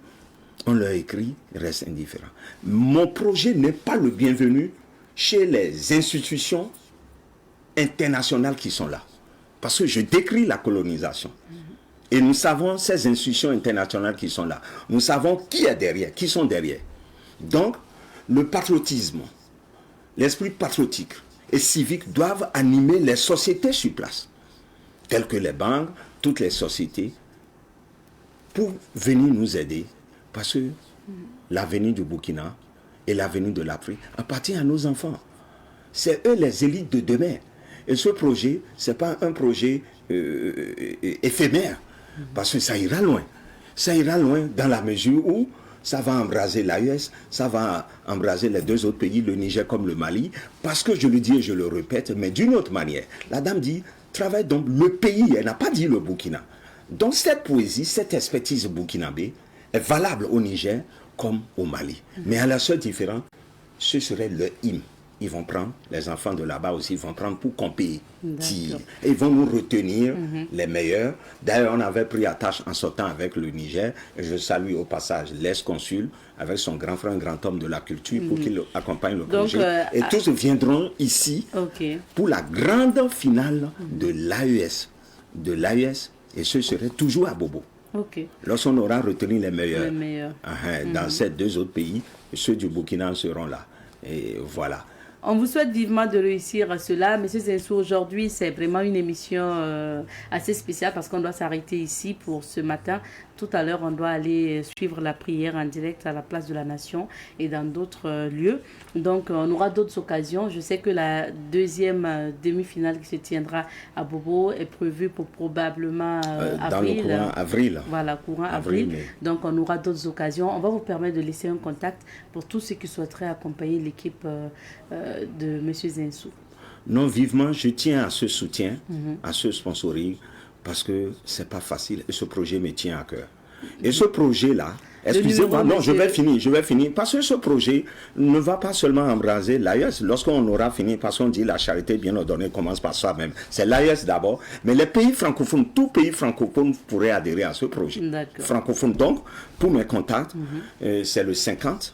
on leur écrit, ils restent indifférents. Mon projet n'est pas le bienvenu chez les institutions internationales qui sont là. Parce que je décris la colonisation. Et nous savons ces institutions internationales qui sont là. Nous savons qui est derrière, qui sont derrière. Donc, le patriotisme, l'esprit patriotique et civique doivent animer les sociétés sur place, telles que les banques, toutes les sociétés, pour venir nous aider. Parce que l'avenir du Burkina et l'avenir de l'Afrique appartient à nos enfants. C'est eux les élites de demain. Et ce projet, ce n'est pas un projet éphémère, parce que ça ira loin. Ça ira loin dans la mesure où ça va embraser l'AES, ça va embraser les 2 autres pays, le Niger comme le Mali, parce que je le dis et je le répète, mais d'une autre manière. La dame dit, travaille donc le pays, elle n'a pas dit le Burkina. Donc cette poésie, cette expertise burkinabé est valable au Niger comme au Mali. Mais à la seule différence, ce serait le hymne. Ils vont prendre, les enfants de là-bas aussi, ils vont prendre pour compétir. Et ils vont nous retenir les meilleurs. D'ailleurs, on avait pris attache en sortant avec le Niger. Et je salue au passage l'ex-consul avec son grand frère, un grand homme de la culture, pour qu'il accompagne le projet. Et tous viendront ici pour la grande finale de l'AES. Et ce serait toujours à Bobo. Lorsqu'on aura retenu les meilleurs, dans ces 2 autres pays, ceux du Burkina seront là. Et voilà. On vous souhaite vivement de réussir à cela. Monsieur Zensou, aujourd'hui, c'est vraiment une émission assez spéciale parce qu'on doit s'arrêter ici pour ce matin. Tout à l'heure, on doit aller suivre la prière en direct à la place de la Nation et dans d'autres lieux. Donc, on aura d'autres occasions. Je sais que la deuxième demi-finale qui se tiendra à Bobo est prévue pour probablement dans avril. Le courant avril. Voilà, courant avril. Donc, on aura d'autres occasions. On va vous permettre de laisser un contact pour tous ceux qui souhaiteraient accompagner l'équipe de M. Zensou. Non, vivement, je tiens à ce soutien, à ce sponsoring, parce que c'est pas facile et ce projet me tient à cœur. Et ce projet-là, excusez-moi, non, je vais finir, parce que ce projet ne va pas seulement embraser l'AES. Lorsqu'on aura fini, parce qu'on dit la charité bien ordonnée commence par soi-même. C'est l'AES d'abord, mais les pays francophones, tout pays francophone pourrait adhérer à ce projet. Francophone, donc, pour mes contacts, c'est le 50,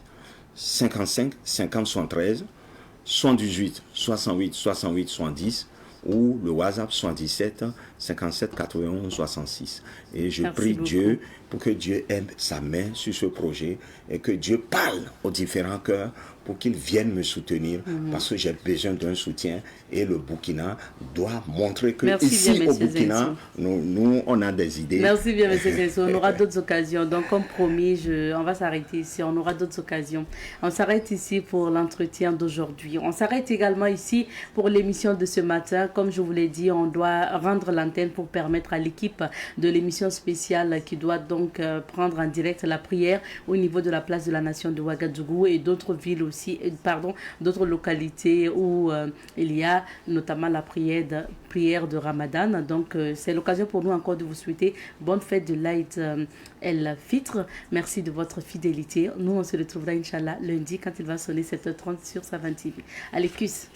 55, 50, 73, 78, 68, 68, 70, ou le WhatsApp 77 57 91 66. Et je prie Dieu pour que Dieu aime sa main sur ce projet et que Dieu parle aux différents cœurs pour qu'ils viennent me soutenir parce que j'ai besoin d'un soutien et le Burkina doit montrer que ici au Burkina, nous on a des idées. Merci bien, M. Zensou. On aura d'autres occasions. Donc, comme promis, on va s'arrêter ici. On aura d'autres occasions. On s'arrête ici pour l'entretien d'aujourd'hui. On s'arrête également ici pour l'émission de ce matin. Comme je vous l'ai dit, on doit rendre l'antenne pour permettre à l'équipe de l'émission spéciale qui doit donc prendre en direct la prière au niveau de la place de la Nation de Ouagadougou et d'autres villes aussi, d'autres localités où il y a notamment la prière de Ramadan. Donc, c'est l'occasion pour nous encore de vous souhaiter bonne fête de l'Aïd el-Fitr. Merci de votre fidélité. Nous, on se retrouvera, Inch'Allah, lundi quand il va sonner 7h30 sur Savane TV. Allez, cuisse.